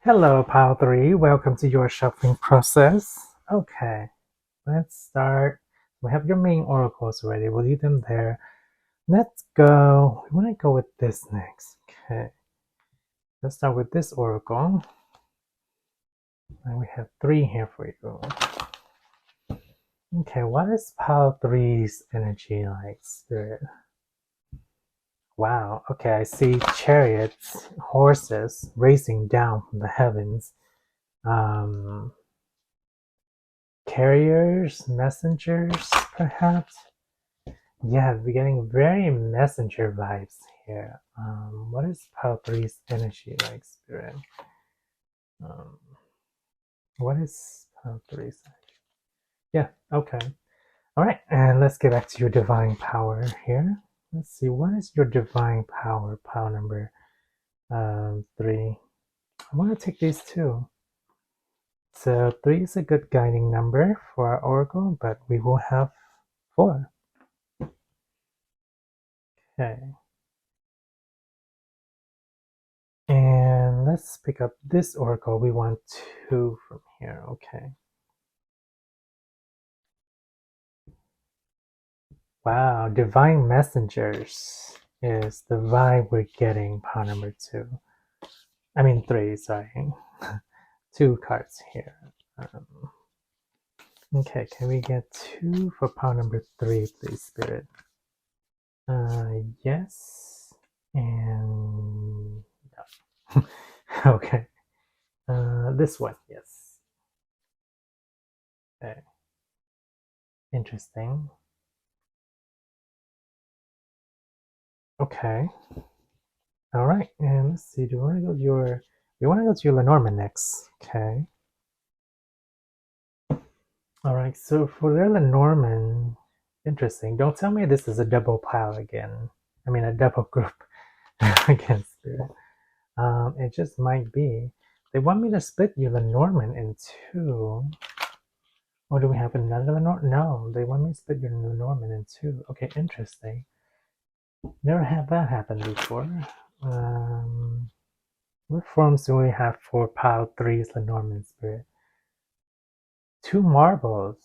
Hello, pile 3. Welcome to your shuffling process. Okay, let's start. We have your main oracles already. We'll leave them there. Let's go. We want to go with this next. Okay. Let's start with this oracle. And we have 3 here for you. Okay, what is pile 3's energy like, Spirit? Wow. Okay, I see chariots, horses racing down from the heavens. Carriers, messengers, perhaps? Yeah, we're getting very messenger vibes here. What is pile 3's energy like, Spirit? What is pile 3's energy? Yeah, okay. All right, and let's get back to your divine power here. Let's see, what is your divine power, pile number 3? I want to take these 2. So 3 is a good guiding number for our oracle, but we will have 4. Okay. And let's pick up this oracle. We want 2 from here. Okay. Wow, divine messengers is the vibe we're getting, pile number 2. I mean 3, sorry. 2 cards here. Okay, can we get 2 for pile number 3, please, Spirit? Yes. And no. Okay. This one, yes. Okay. Interesting. Okay. All right, and let's see. Do you want to go to your? We want to go to your Lenormand next. Okay. All right. So for their Lenormand, interesting. Don't tell me this is a double pile again. I mean a double group again, Spirit. It just might be. They want me to split your Lenormand in 2. Or do we have another Lenormand? No, they want me to split your Lenormand in 2. Okay, interesting. Never had that happen before. What forms do we have for Pile3's Lenormand spirit? 2 marbles.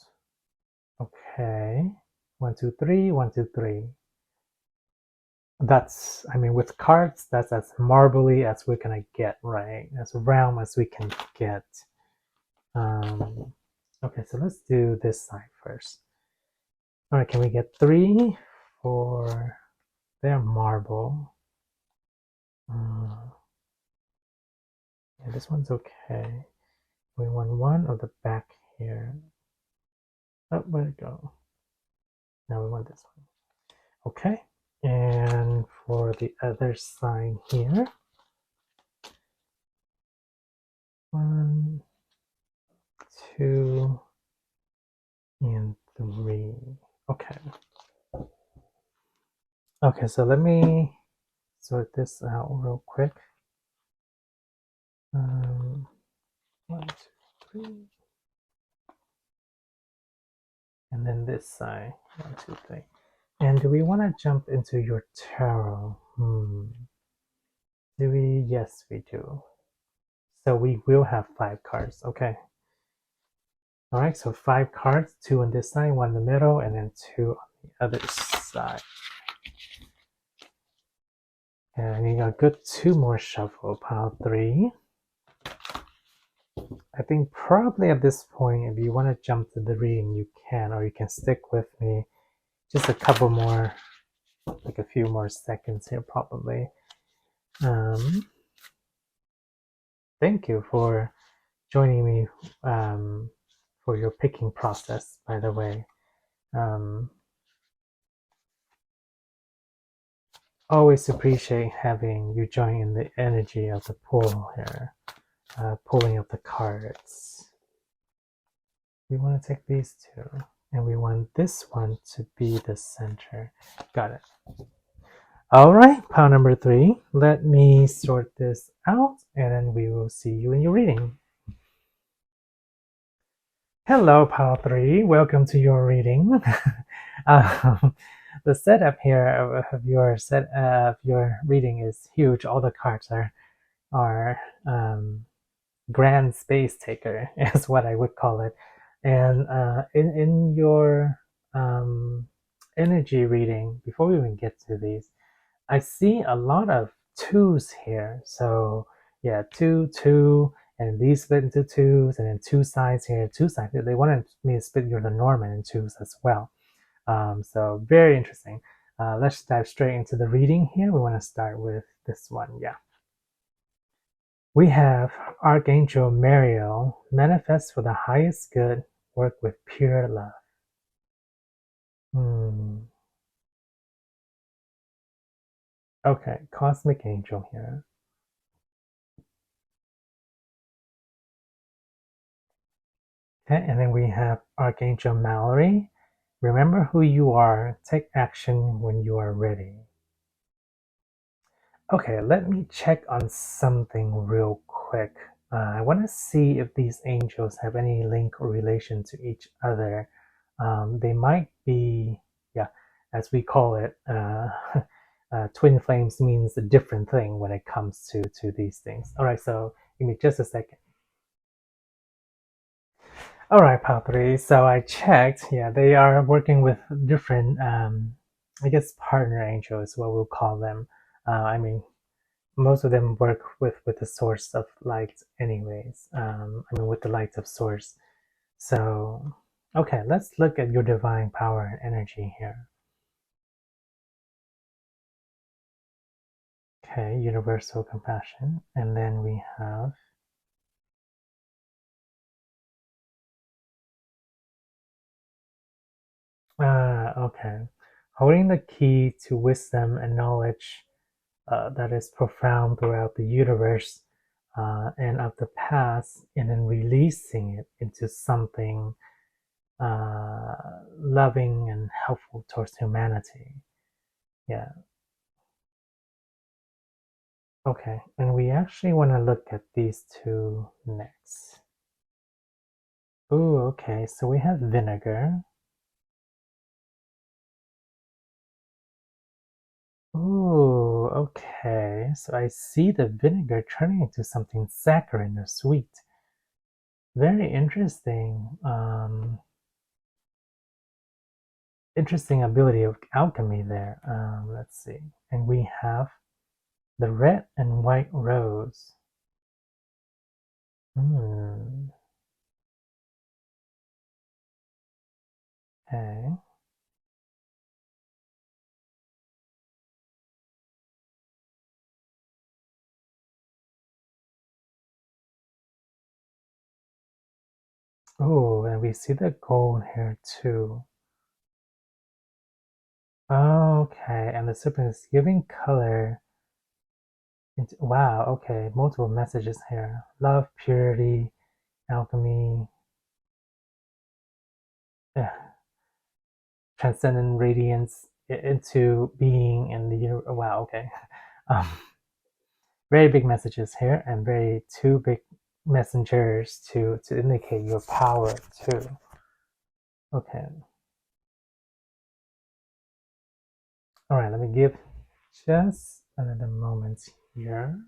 Okay. 1, 2, 3, 1, 2, 3. That's, I mean, with cards, that's as marbly as we're gonna get, right? As round as we can get. Okay, so let's do this side first. All right, can we get 3 for their marble? Yeah, this one's okay. We want 1 of the back here. Oh, where'd it go? Now we want this one. Okay, and for the other side here, 1, 2, and 3. Okay. Okay, so let me sort this out real quick. 1, 2, 3. And then this side, 1, 2, 3. And do we want to jump into your tarot? Do we? Yes, we do. So we will have 5 cards. Okay. All right, so 5 cards, 2 on this side, 1 in the middle, and then 2 on the other side. And you got good 2 more shuffle, pile 3. I think probably at this point, if you want to jump to the reading, you can, or you can stick with me just a couple more, like a few more seconds here, probably. Thank you for joining me for your picking process, by the way. Always appreciate having you join in the energy of the pool here, pulling up the cards. We want to take these 2, and we want this one to be the center. Got it. All right, pile number 3. Let me sort this out, and then we will see you in your reading. Hello, pile 3. Welcome to your reading. The setup here of your reading is huge. All the cards are grand space taker, is what I would call it. And in your energy reading, before we even get to these, I see a lot of 2s here. So yeah, 2, 2, and these split into 2s, and then 2 sides here, 2 sides. They wanted me to split your Lenormand in 2s as well. So very interesting. Let's dive straight into the reading here. We want to start with this one. Yeah. We have Archangel Mariel, manifest for the highest good, work with pure love. Okay, Cosmic Angel here. Okay, and then we have Archangel Mallory. Remember who you are. Take action when you are ready. Okay, let me check on something real quick. I want to see if these angels have any link or relation to each other. They might be, yeah, as we call it, twin flames means a different thing when it comes to these things. All right, so give me just a second. All right, pile 3. So I checked. Yeah, they are working with different, I guess, partner angels is what we'll call them. I mean, most of them work with the source of light anyways. I mean, with the light of source. So, okay, let's look at your divine power and energy here. Okay, universal compassion. And then we have okay, holding the key to wisdom and knowledge that is profound throughout the universe and of the past, and then releasing it into something loving and helpful towards humanity. Yeah. Okay, and we actually want to look at these 2 next. Ooh, okay, so we have vinegar. Ooh, okay. So I see the vinegar turning into something saccharine or sweet. Very interesting. Interesting ability of alchemy there. Let's see. And we have the red and white rose. Hmm. Okay. Oh, and we see the gold here too. Okay, and the serpent is giving color. Wow, okay, multiple messages here. Love, purity, alchemy, eh, transcendent radiance into being in the universe. Wow, okay. Um, very big messages here, and very two big messengers to indicate your power too. Okay. All right, let me give just another moment here.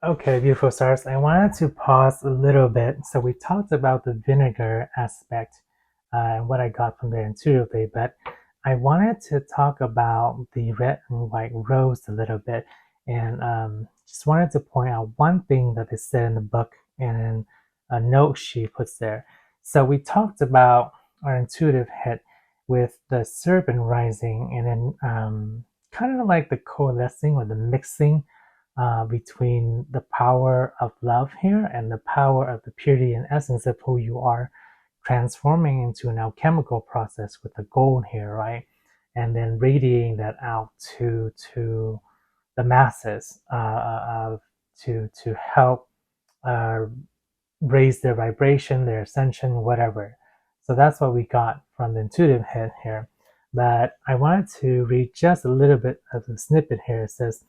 Okay, beautiful stars. I wanted to pause a little bit. So we talked about the vinegar aspect and what I got from there intuitively, but I wanted to talk about the red and white rose a little bit, and just wanted to point out one thing that is said in the book and a note she puts there. So we talked about our intuitive hit with the serpent rising, and then kind of like the coalescing or the mixing between the power of love here and the power of the purity and essence of who you are, transforming into an alchemical process with the gold here, right? And then radiating that out to the masses to help uh, raise their vibration, their ascension, whatever. So that's what we got from the intuitive head here. But I wanted to read just a little bit of the snippet here. It says,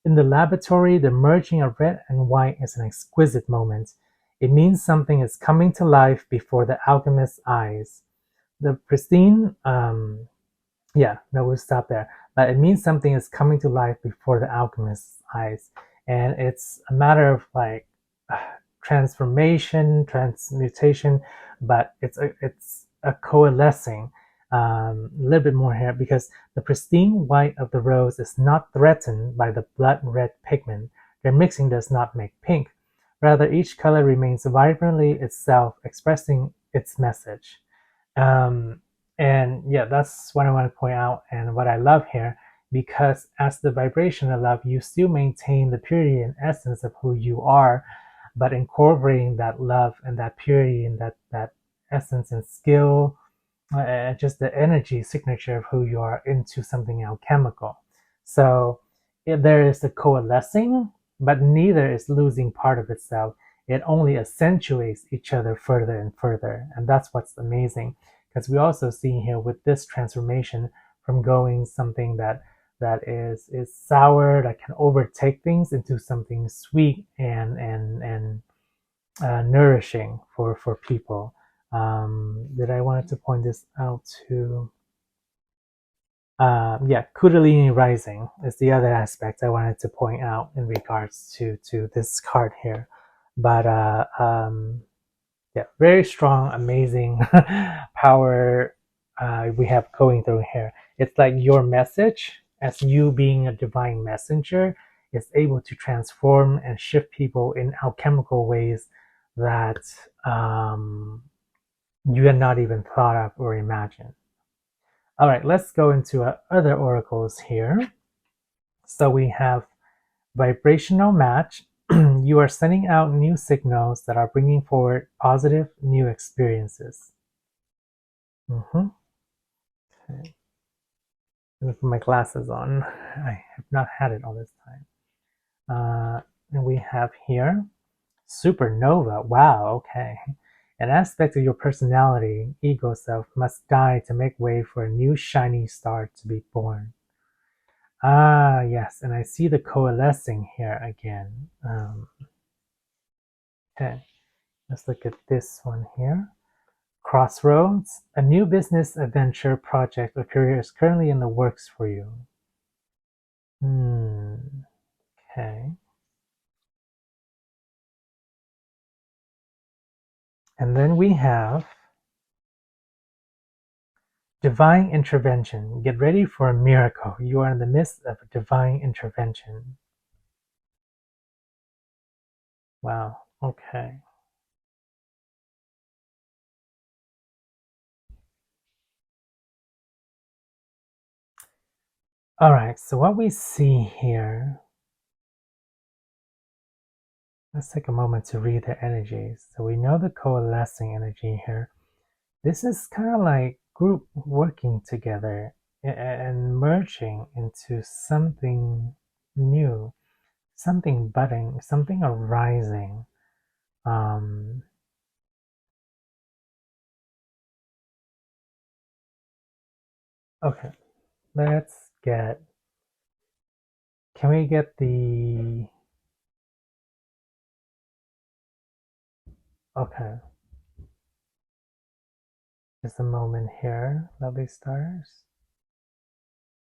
in the laboratory, the merging of red and white is an exquisite moment. It means something is coming to life before the alchemist's eyes. The pristine yeah, no, we'll stop there. But it means something is coming to life before the alchemist's eyes, and it's a matter of like transformation, transmutation, but it's a coalescing. A little bit more here because the pristine white of the rose is not threatened by the blood red pigment. Their mixing does not make pink. Rather, each color remains vibrantly itself, expressing its message. Um, and yeah, that's what I want to point out and what I love here, because as the vibration of love, you still maintain the purity and essence of who you are, but incorporating that love and that purity and that essence and skill, just the energy signature of who you are into something alchemical. So there is the coalescing, but neither is losing part of itself. It only accentuates each other further and further. And that's what's amazing. Because we also see here with this transformation from going something that is sour, that can overtake things, into something sweet and nourishing for people. That I wanted to point this out to. Yeah, Kundalini rising is the other aspect I wanted to point out in regards to this card here. But yeah, very strong, amazing power we have going through here. It's like your message, as you being a divine messenger, is able to transform and shift people in alchemical ways that you had not even thought of or imagined. All right, let's go into other oracles here. So we have vibrational match. You are sending out new signals that are bringing forward positive new experiences. Mhm. Okay. Let me put my glasses on. I have not had it all this time. And we have here supernova. Wow, okay. An aspect of your personality, ego self, must die to make way for a new shiny star to be born. Ah, yes, and I see the coalescing here again. Okay, let's look at this one here. Crossroads, a new business adventure project or career is currently in the works for you. And then we have divine intervention. Get ready for a miracle. You are in the midst of a divine intervention. Wow. Okay. All right. So what we see here, let's take a moment to read the energies. So we know the coalescing energy here. This is kind of like group working together and merging into something new, something budding, something arising. Um, okay, let's get. Can we get the? Okay, just a moment here, lovely stars.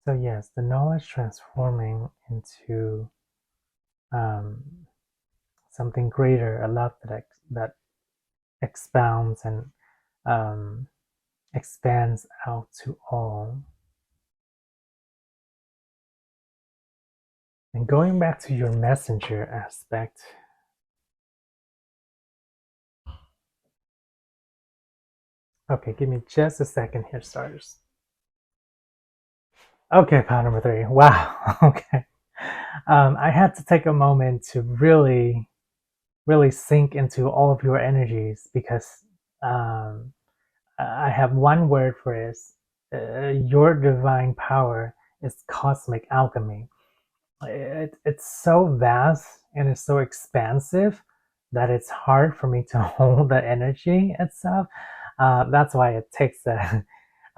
So yes, the knowledge transforming into um, something greater, a love that expounds and um, expands out to all. And going back to your messenger aspect, okay, give me just a second here, stars. Okay, pile number 3. Wow. Okay. I had to take a moment to really, really sink into all of your energies because um, I have one word for it. Your divine power is cosmic alchemy. It's so vast and it's so expansive that it's hard for me to hold the energy itself. That's why it takes a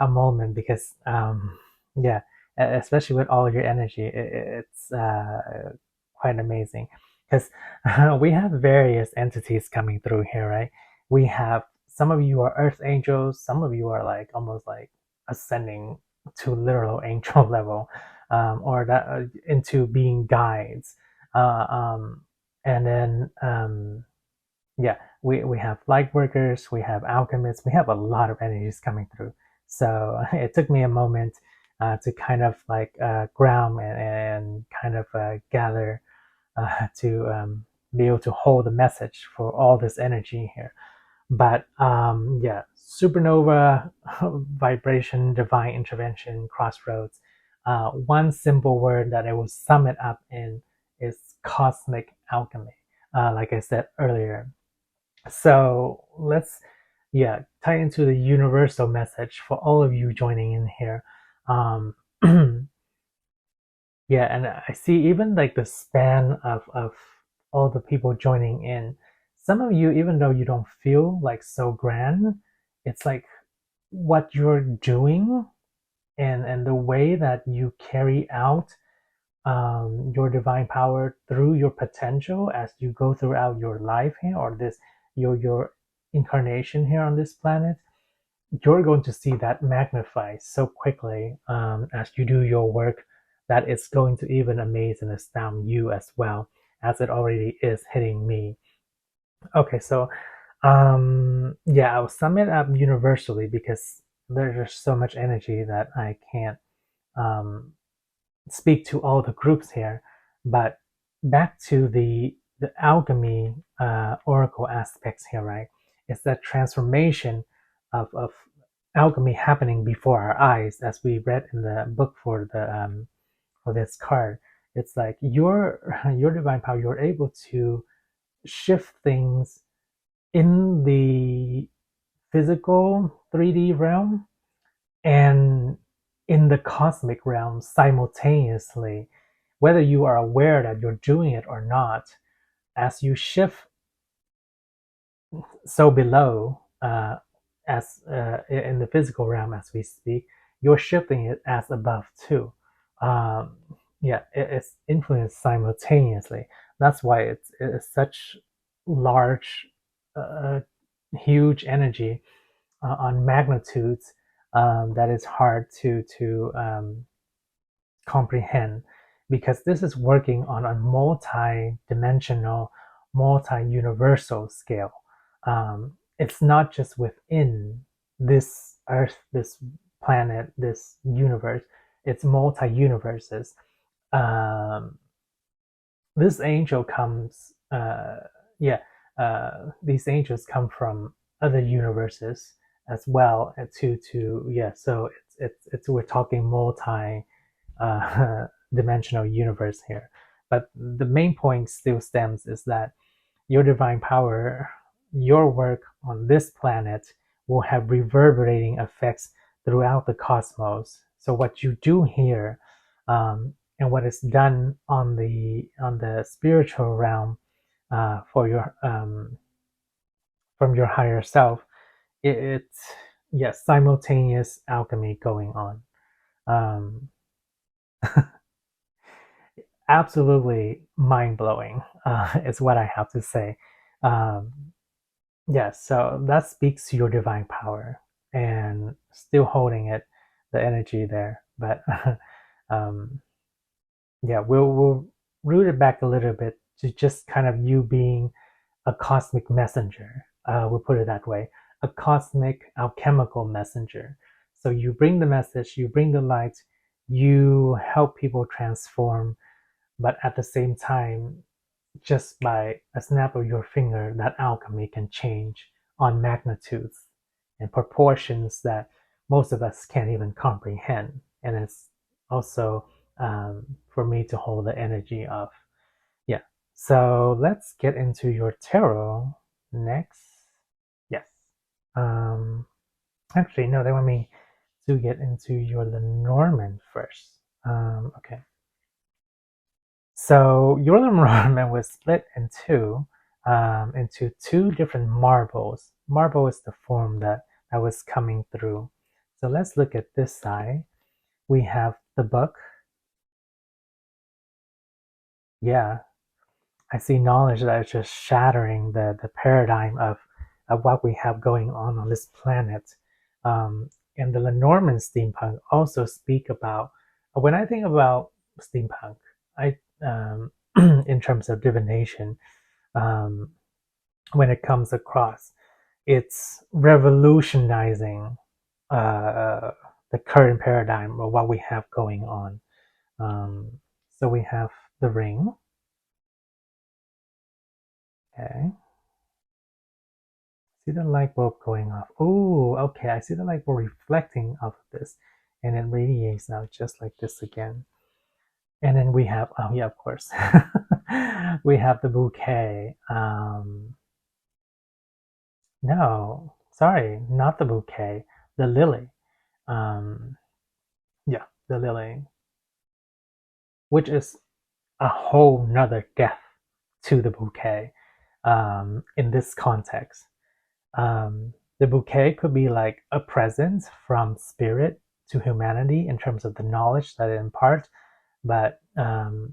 moment because, yeah, especially with all your energy, it's quite amazing because we have various entities coming through here, right? We have some of you are earth angels, some of you are like almost like ascending to literal angel level, or that into being guides, uh, um, and then yeah, we have light workers, we have alchemists, we have a lot of energies coming through. So it took me a moment to kind of like ground and kind of gather to be able to hold the message for all this energy here. But yeah, supernova, vibration, divine intervention, crossroads. One simple word that I will sum it up in is cosmic alchemy, like I said earlier. So let's, yeah, tie into the universal message for all of you joining in here. Um, yeah, and I see even like the span of all the people joining in. Some of you, even though you don't feel like so grand, it's like what you're doing and the way that you carry out your divine power through your potential as you go throughout your life here or this your incarnation here on this planet. You're going to see that magnify so quickly as you do your work that it's going to even amaze and astound you as well as it already is hitting me. Okay, so yeah, I'll sum it up universally because there's just so much energy that I can't um, speak to all the groups here. But back to the alchemy oracle aspects here, right? It's that transformation of alchemy happening before our eyes, as we read in the book for this card. It's like your divine power, you're able to shift things in the physical 3D realm and in the cosmic realm simultaneously, whether you are aware that you're doing it or not. As you shift so below, as in the physical realm as we speak, you're shifting it as above too. Um, yeah, it's influenced simultaneously. That's why it's such large, uh, huge energy on magnitudes that is hard to comprehend because this is working on a multi-dimensional, multi-universal scale. it's not just within this Earth, this planet, this universe. It's multi-universes. Um, this angel comes, these angels come from other universes as well. So it's we're talking multi dimensional universe here. But the main point still stems is that your divine power, your work on this planet will have reverberating effects throughout the cosmos. So what you do here, and what is done on the spiritual realm for your from your higher self, it's yes, simultaneous alchemy going on. Um, Absolutely mind blowing. Is what I have to say. Um, Yes, so that speaks to your divine power and still holding it, the energy there. But um, yeah, we'll root it back a little bit to just kind of you being a cosmic messenger. We'll put it that way, a cosmic alchemical messenger. So you bring the message, you bring the light, you help people transform, but at the same time, just by a snap of your finger, that alchemy can change on magnitudes and proportions that most of us can't even comprehend. And it's also for me to hold the energy of. Yeah. So let's get into your tarot next. Yes. Um, Actually, no, they want me to get into your Lenormand first. Okay. So your Lenormand was split into two different marbles. Marble is the form that was coming through. So let's look at this side. We have the book. Yeah, I see knowledge that is just shattering the paradigm of what we have going on this planet. And the Lenormand steampunk also speak about, when I think about steampunk, I in terms of divination, um, when it comes across, it's revolutionizing the current paradigm of what we have going on. Um, so we have the ring. Okay. See the light bulb going off. Oh, okay. I see the light bulb reflecting off of this, and it radiates out just like this again. And then we have, oh yeah, of course, we have the bouquet. No, sorry, not the bouquet, the lily. Um, yeah, the lily, which is a whole nother depth to the bouquet in this context. The bouquet could be like a present from spirit to humanity in terms of the knowledge that it imparts, but the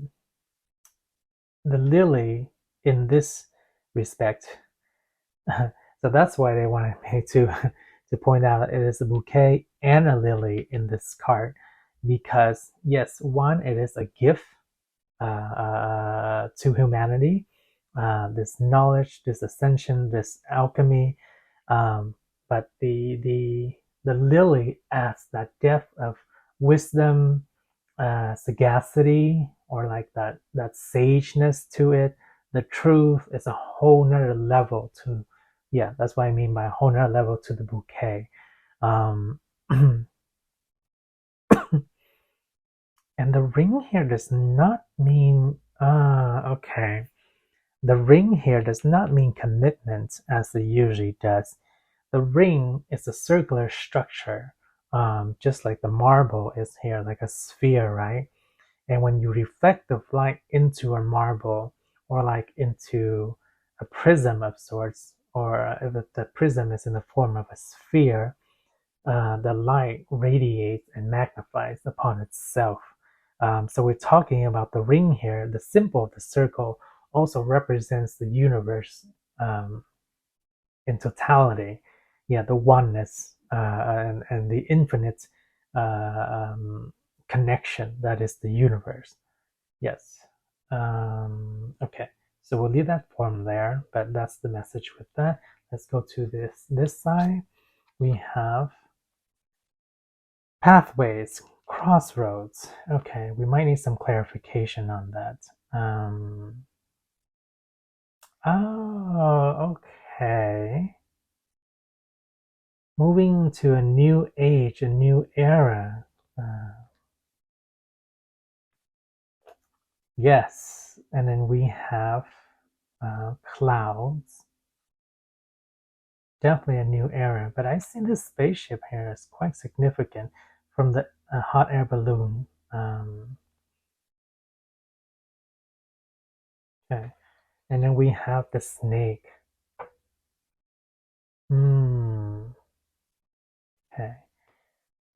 lily in this respect, so that's why they wanted me to point out it is a bouquet and a lily in this card, because yes, one, it is a gift to humanity, this knowledge, this ascension, this alchemy, um, but the lily adds that depth of wisdom, sagacity, or like that sageness to it. The truth is a whole nother level to, yeah, that's what I mean by a whole nother level to the bouquet. Um, and the ring here does not mean, okay. The ring here does not mean commitment as it usually does. The ring is a circular structure, just like the marble is here, like a sphere, right? And when you reflect the light into a marble, or like into a prism of sorts, or if the prism is in the form of a sphere, the light radiates and magnifies upon itself. So we're talking about the ring here. The symbol of the circle also represents the universe in totality. Yeah, the oneness and the infinite connection that is the universe. Yes. Okay. So we'll leave that form there, but that's the message with that. Let's go to this side. We have pathways, crossroads. Okay, we might need some clarification on that. Oh, okay. Moving to a new age, a new era. Yes, and then we have clouds. Definitely a new era, but I see this spaceship here as quite significant from the hot air balloon. Okay, and then we have the snake. Okay.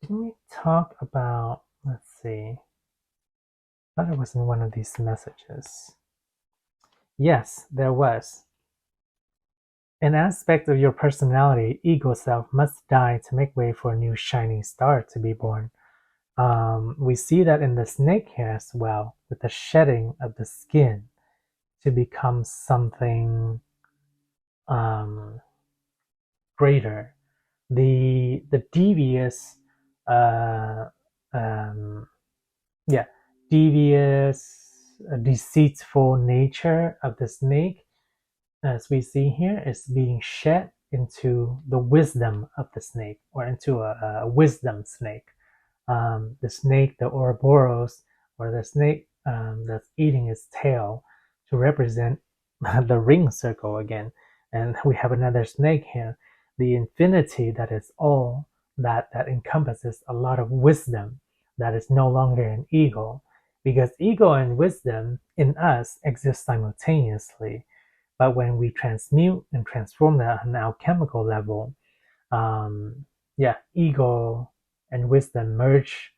Didn't we talk about, let's see, I thought it was in one of these messages. Yes, there was. An aspect of your personality, ego self, must die to make way for a new shining star to be born. We see that in the snake here as well, with the shedding of the skin to become something greater. The devious, uh, um, yeah, devious, deceitful nature of the snake, as we see here, is being shed into the wisdom of the snake, or into a wisdom snake. The snake, the Ouroboros, or the snake that's eating its tail, to represent the ring circle again. And we have another snake here, the infinity that is all, that encompasses a lot of wisdom, that is no longer an ego, because ego and wisdom in us exist simultaneously. But when we transmute and transform that on an alchemical level, yeah, ego and wisdom merge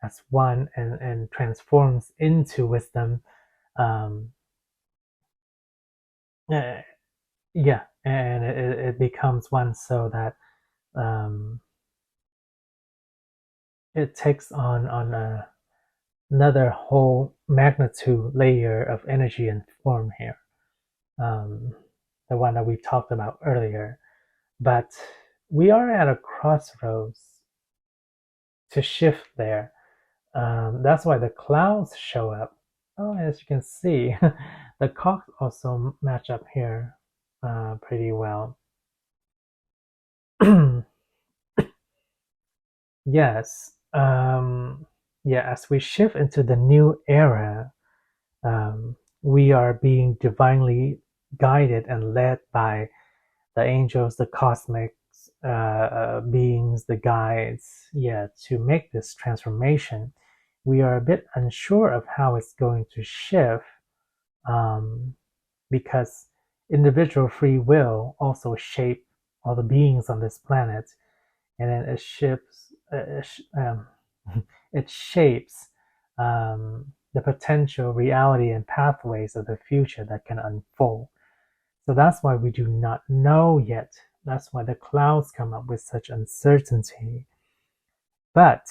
as one, and transforms into wisdom. Um, uh, yeah, and it becomes one, so that it takes on another whole magnitude layer of energy and form here. The one that we talked about earlier. But we are at a crossroads to shift there. That's why the clouds show up. Oh, as you can see, the cocks also match up here pretty well. Yes. Yeah, as we shift into the new era, we are being divinely guided and led by the angels, the cosmic beings, the guides, yeah, to make this transformation. We are a bit unsure of how it's going to shift, because individual free will also shape all the beings on this planet, and then it shifts, it shapes the potential reality and pathways of the future that can unfold. So that's why we do not know yet. That's why the clouds come up with such uncertainty. But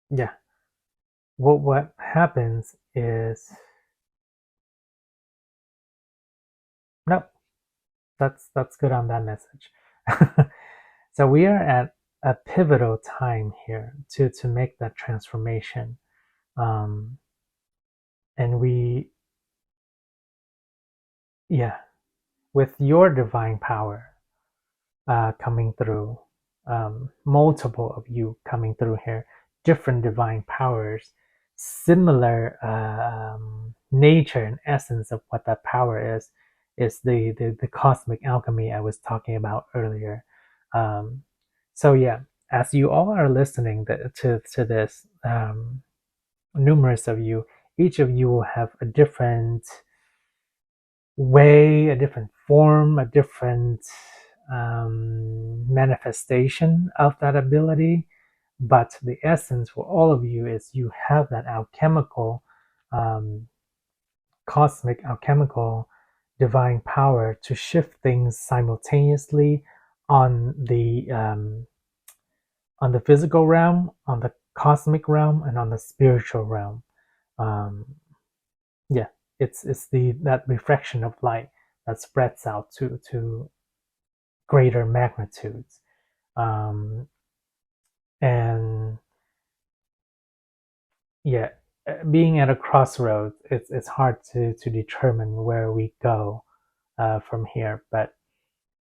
yeah, what happens is, nope, that's good on that message. So we are at a pivotal time here to make that transformation, and we, yeah, with your divine power coming through, multiple of you coming through here, different divine powers, similar nature and essence of what that power is the cosmic alchemy I was talking about earlier. So yeah, as you all are listening to this, numerous of you, each of you will have a different way, a different form, a different manifestation of that ability. But the essence for all of you is you have that alchemical, cosmic, alchemical, divine power to shift things simultaneously on the physical realm, on the cosmic realm, and on the spiritual realm. Yeah, it's that refraction of light that spreads out to greater magnitudes. And yeah, being at a crossroads, it's hard to determine where we go from here, but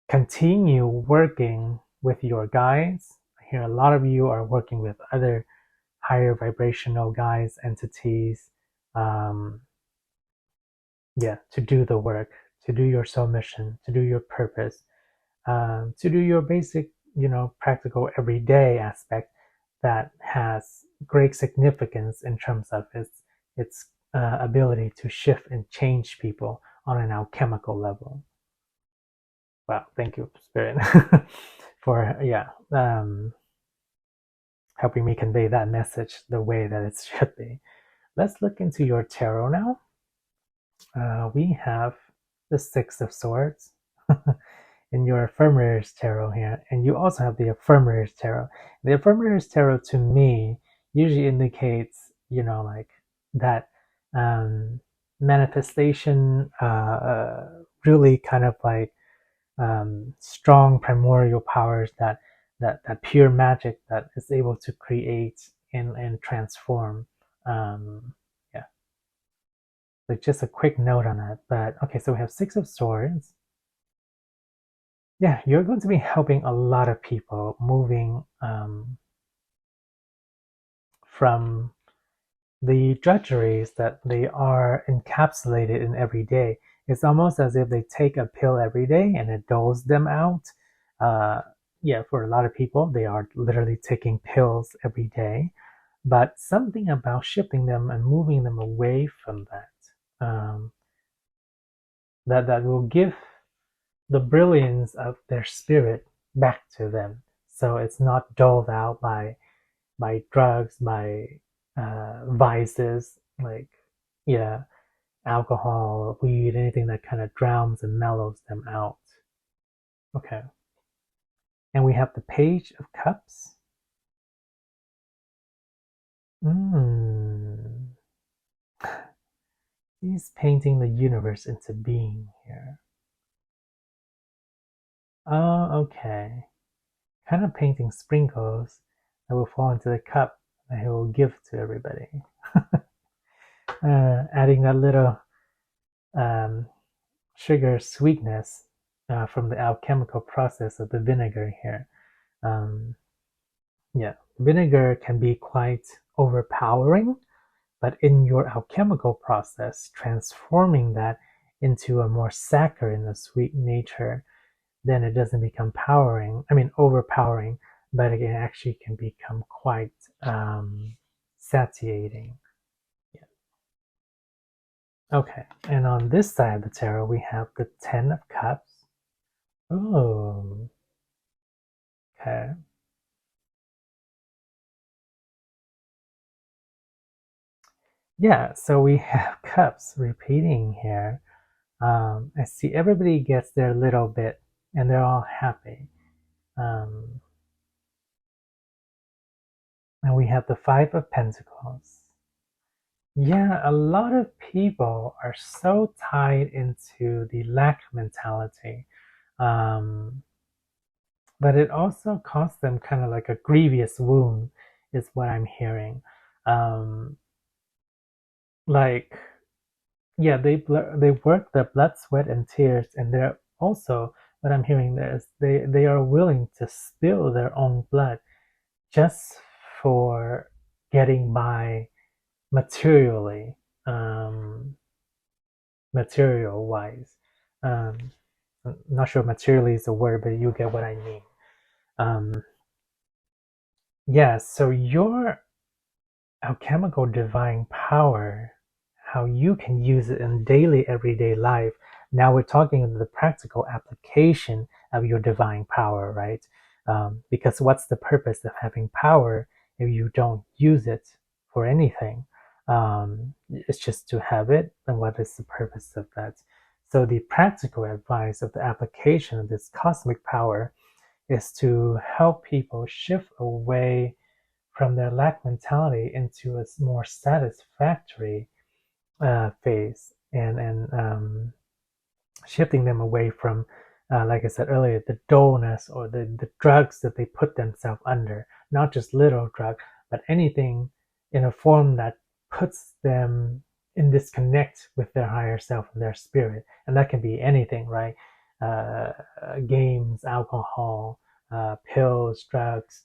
continue working with your guides. I hear a lot of you are working with other higher vibrational guides, entities, um, yeah, to do the work, to do your soul mission, to do your purpose, to do your basic, practical everyday aspect that has great significance in terms of its ability to shift and change people on an alchemical level. Wow, thank you, Spirit, for helping me convey that message the way that it should be. Let's look into your tarot now. We have the Six of Swords in your Affirmators Tarot here, and you also have the Affirmators Tarot. The Affirmators Tarot to me usually indicates, like that manifestation, really kind of like strong primordial powers that pure magic that is able to create and transform. Yeah, like just a quick note on that. But okay, so we have Six of Swords. Yeah, you're going to be helping a lot of people moving from the drudgeries that they are encapsulated in every day. It's almost as if they take a pill every day and it doles them out. Uh, yeah, for a lot of people, they are literally taking pills every day. But something about shifting them and moving them away from that, that will give the brilliance of their spirit back to them. So it's not doled out by drugs, by vices, like, yeah, alcohol, weed, anything that kind of drowns and mellows them out. Okay. And we have the Page of Cups. Mm. He's painting the universe into being here. Oh, okay. Kind of painting sprinkles that will fall into the cup that he will give to everybody. Adding that little um, sugar sweetness from the alchemical process of the vinegar here. Um, yeah, vinegar can be quite overpowering, but in your alchemical process, transforming that into a more saccharine, a sweet nature, then it doesn't become overpowering, but it actually can become quite satiating. Yeah. Okay, and on this side of the tarot, we have the Ten of Cups. Oh, okay. Yeah, so we have cups repeating here. I see everybody gets their little bit and they're all happy. Um, and we have the Five of Pentacles. Yeah, a lot of people are so tied into the lack mentality. Um, but it also costs them kind of like a grievous wound, is what I'm hearing. Um, like, yeah, they work their blood, sweat, and tears, and they're also, what I'm hearing there is they are willing to spill their own blood just for getting by materially, material wise. Um, I'm not sure materially is a word, but you get what I mean. Um, yeah, so your alchemical divine power, how you can use it in daily, everyday life. Now we're talking about the practical application of your divine power, right? Because what's the purpose of having power if you don't use it for anything? It's just to have it, and what is the purpose of that? So the practical advice of the application of this cosmic power is to help people shift away from their lack mentality into a more satisfactory phase, and shifting them away from, like I said earlier, the dullness or the drugs that they put themselves under. Not just little drug, but anything in a form that puts them in disconnect with their higher self and their spirit. And that can be anything, right? Uh, Games, alcohol, pills, drugs,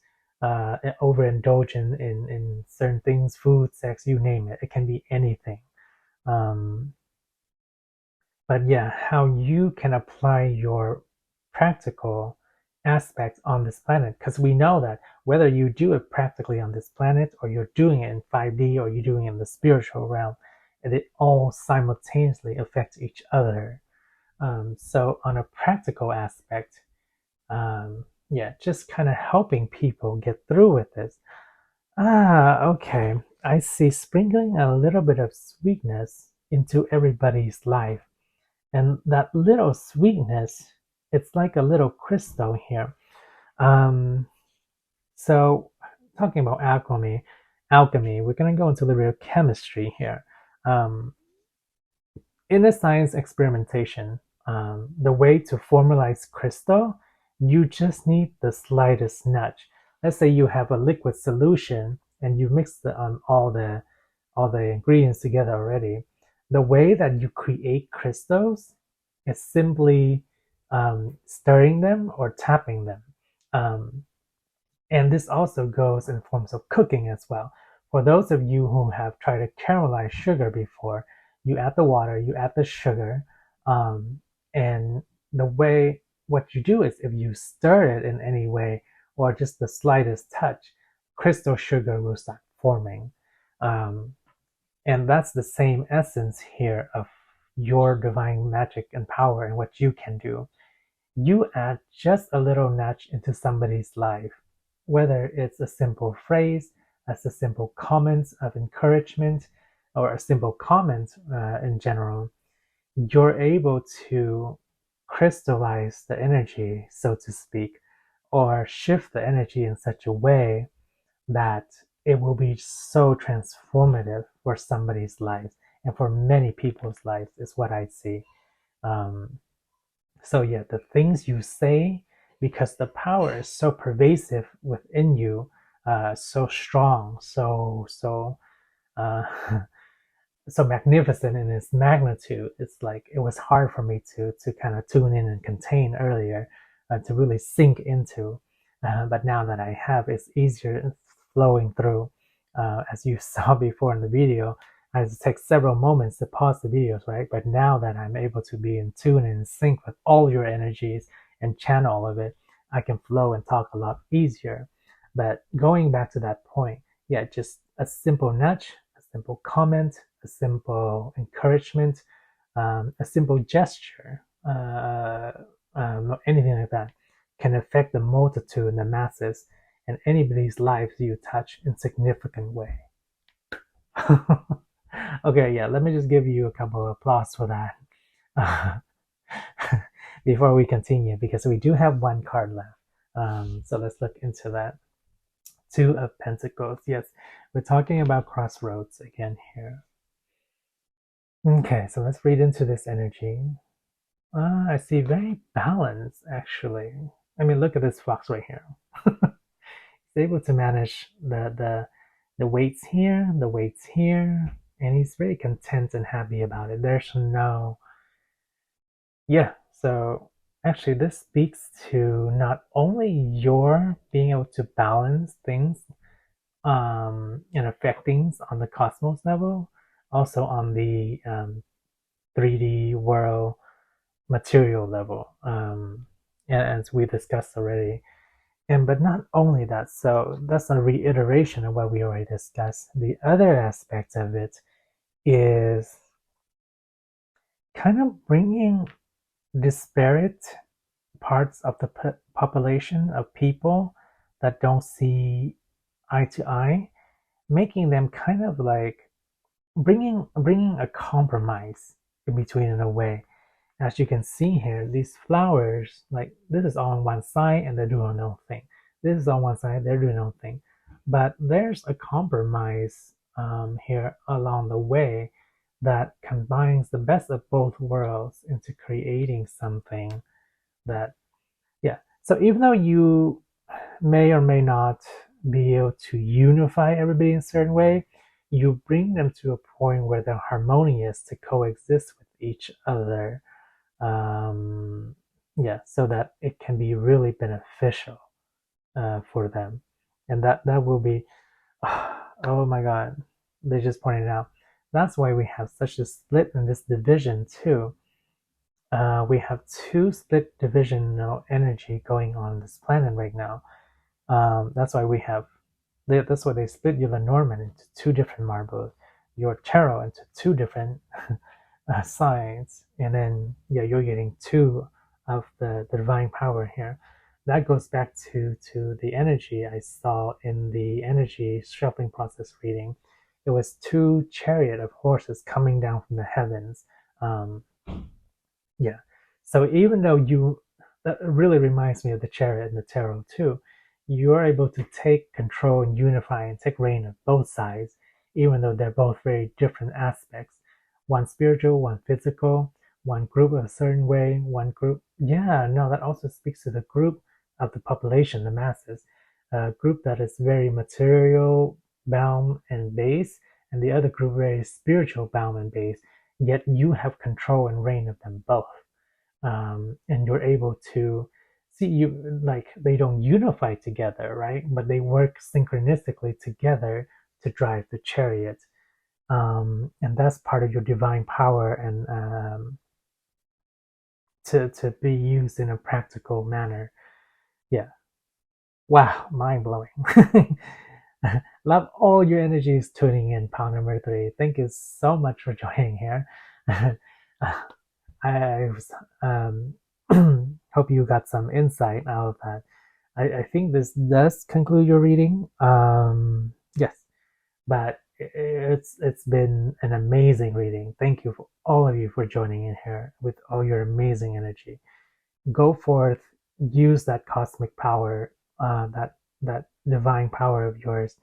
overindulgence in certain things, food, sex, you name it. It can be anything. Um, but yeah, how you can apply your practical aspects on this planet, because we know that whether you do it practically on this planet or you're doing it in 5D or you're doing it in the spiritual realm, it all simultaneously affects each other. So on a practical aspect, yeah, just kind of helping people get through with this. Okay, I see, sprinkling a little bit of sweetness into everybody's life. And that little sweetness, it's like a little crystal here. Um, so talking about alchemy, we're going to go into a little bit of chemistry here. Um, in the science experimentation, the way to formalize crystal, you just need the slightest nudge. Let's say you have a liquid solution and you mix all the ingredients together already. The way that you create crystals is simply stirring them or tapping them. Um, and this also goes in forms of cooking as well. For those of you who have tried to caramelize sugar before, you add the water, you add the sugar, and the way what you do is if you stir it in any way or just the slightest touch, crystal sugar will start forming. Um, and that's the same essence here of your divine magic and power and what you can do. You add just a little nudge into somebody's life, whether it's a simple phrase, as a simple comment of encouragement, or a simple comment in general, you're able to crystallize the energy, so to speak, or shift the energy in such a way that it will be so transformative for somebody's life and for many people's lives is what I see. Um, so yeah, the things you say, because the power is so pervasive within you, so strong, uh, so magnificent in its magnitude. It's like it was hard for me to kind of tune in and contain earlier, to really sink into. But now that I have, it's easier flowing through. As you saw before in the video, I had to take several moments to pause the videos, right? But now that I'm able to be in tune and in sync with all your energies and channel all of it, I can flow and talk a lot easier. But going back to that point, yeah, just a simple nudge, a simple comment, a simple encouragement, a simple gesture, anything like that can affect the multitude and the masses and anybody's lives you touch in significant way. Okay, yeah, let me just give you a couple of applause for that before we continue, because we do have one card left. So let's look into that. Two of Pentacles. Yes, we're talking about crossroads again here. Okay, so let's read into this energy. I see very balanced, actually. I mean, look at this fox right here. He's able to manage the weights here, the weights here, and he's very content and happy about it. There's no, yeah. So actually, this speaks to not only your being able to balance things, and affect things on the cosmos level, also on the 3D world material level, as we discussed already. And but not only that, so that's a reiteration of what we already discussed. The other aspect of it is kind of bringing disparate parts of the population of people that don't see eye to eye, making them kind of like bringing a compromise in between in a way. As you can see here, these flowers, like this is on one side and they're doing their own thing. This is on one side, they're doing their own thing. but there's a compromise here along the way that combines the best of both worlds into creating something that, yeah. So even though you may or may not be able to unify everybody in a certain way, you bring them to a point where they're harmonious to coexist with each other. Yeah, so that it can be really beneficial for them, and that will be. Oh my God, they just pointed out. That's why we have such a split in this division too. We have two split divisional energy going on this planet right now. That's why we have. That's why they split your Lenormand into two different marbles, your tarot into two different sides, and then yeah, you're getting two of the divine power here. That goes back to the energy I saw in the energy shuffling process reading. It was two chariot of horses coming down from the heavens. Um, yeah. So even though that really reminds me of the chariot and the tarot too, you're able to take control and unify and take reign of both sides, even though they're both very different aspects. One spiritual, one physical, one group a certain way, one group. Yeah, no, that also speaks to the group of the population, the masses. A group that is very material bound and base, and the other group very spiritual bound and base, yet you have control and reign of them both. And you're able to see, you like, they don't unify together, right, but they work synchronistically together to drive the chariot. And that's part of your divine power, and to be used in a practical manner. Yeah. Wow, mind-blowing. Love all your energies tuning in, pile number 3. Thank you so much for joining here. I was, hope you got some insight out of that. I think this does conclude your reading. Yes, but it's been an amazing reading. Thank you for all of you for joining in here with all your amazing energy. Go forth, use that cosmic power, that divine power of yours,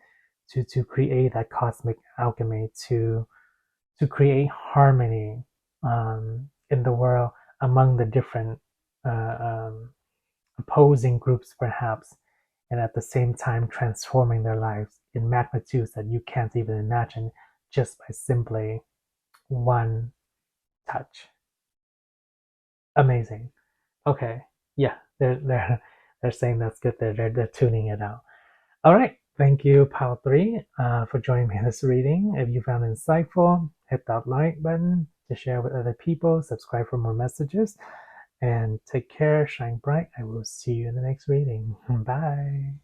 to create that cosmic alchemy, to create harmony in the world among the different uh, um, opposing groups, perhaps, and at the same time transforming their lives in magnitudes that you can't even imagine just by simply one touch. Amazing. Okay, yeah, they're saying that's good. They're tuning it out. All right. Thank you, Pile3, for joining me in this reading. If you found it insightful, hit that like button to share with other people, subscribe for more messages, and take care, shine bright. I will see you in the next reading. Bye.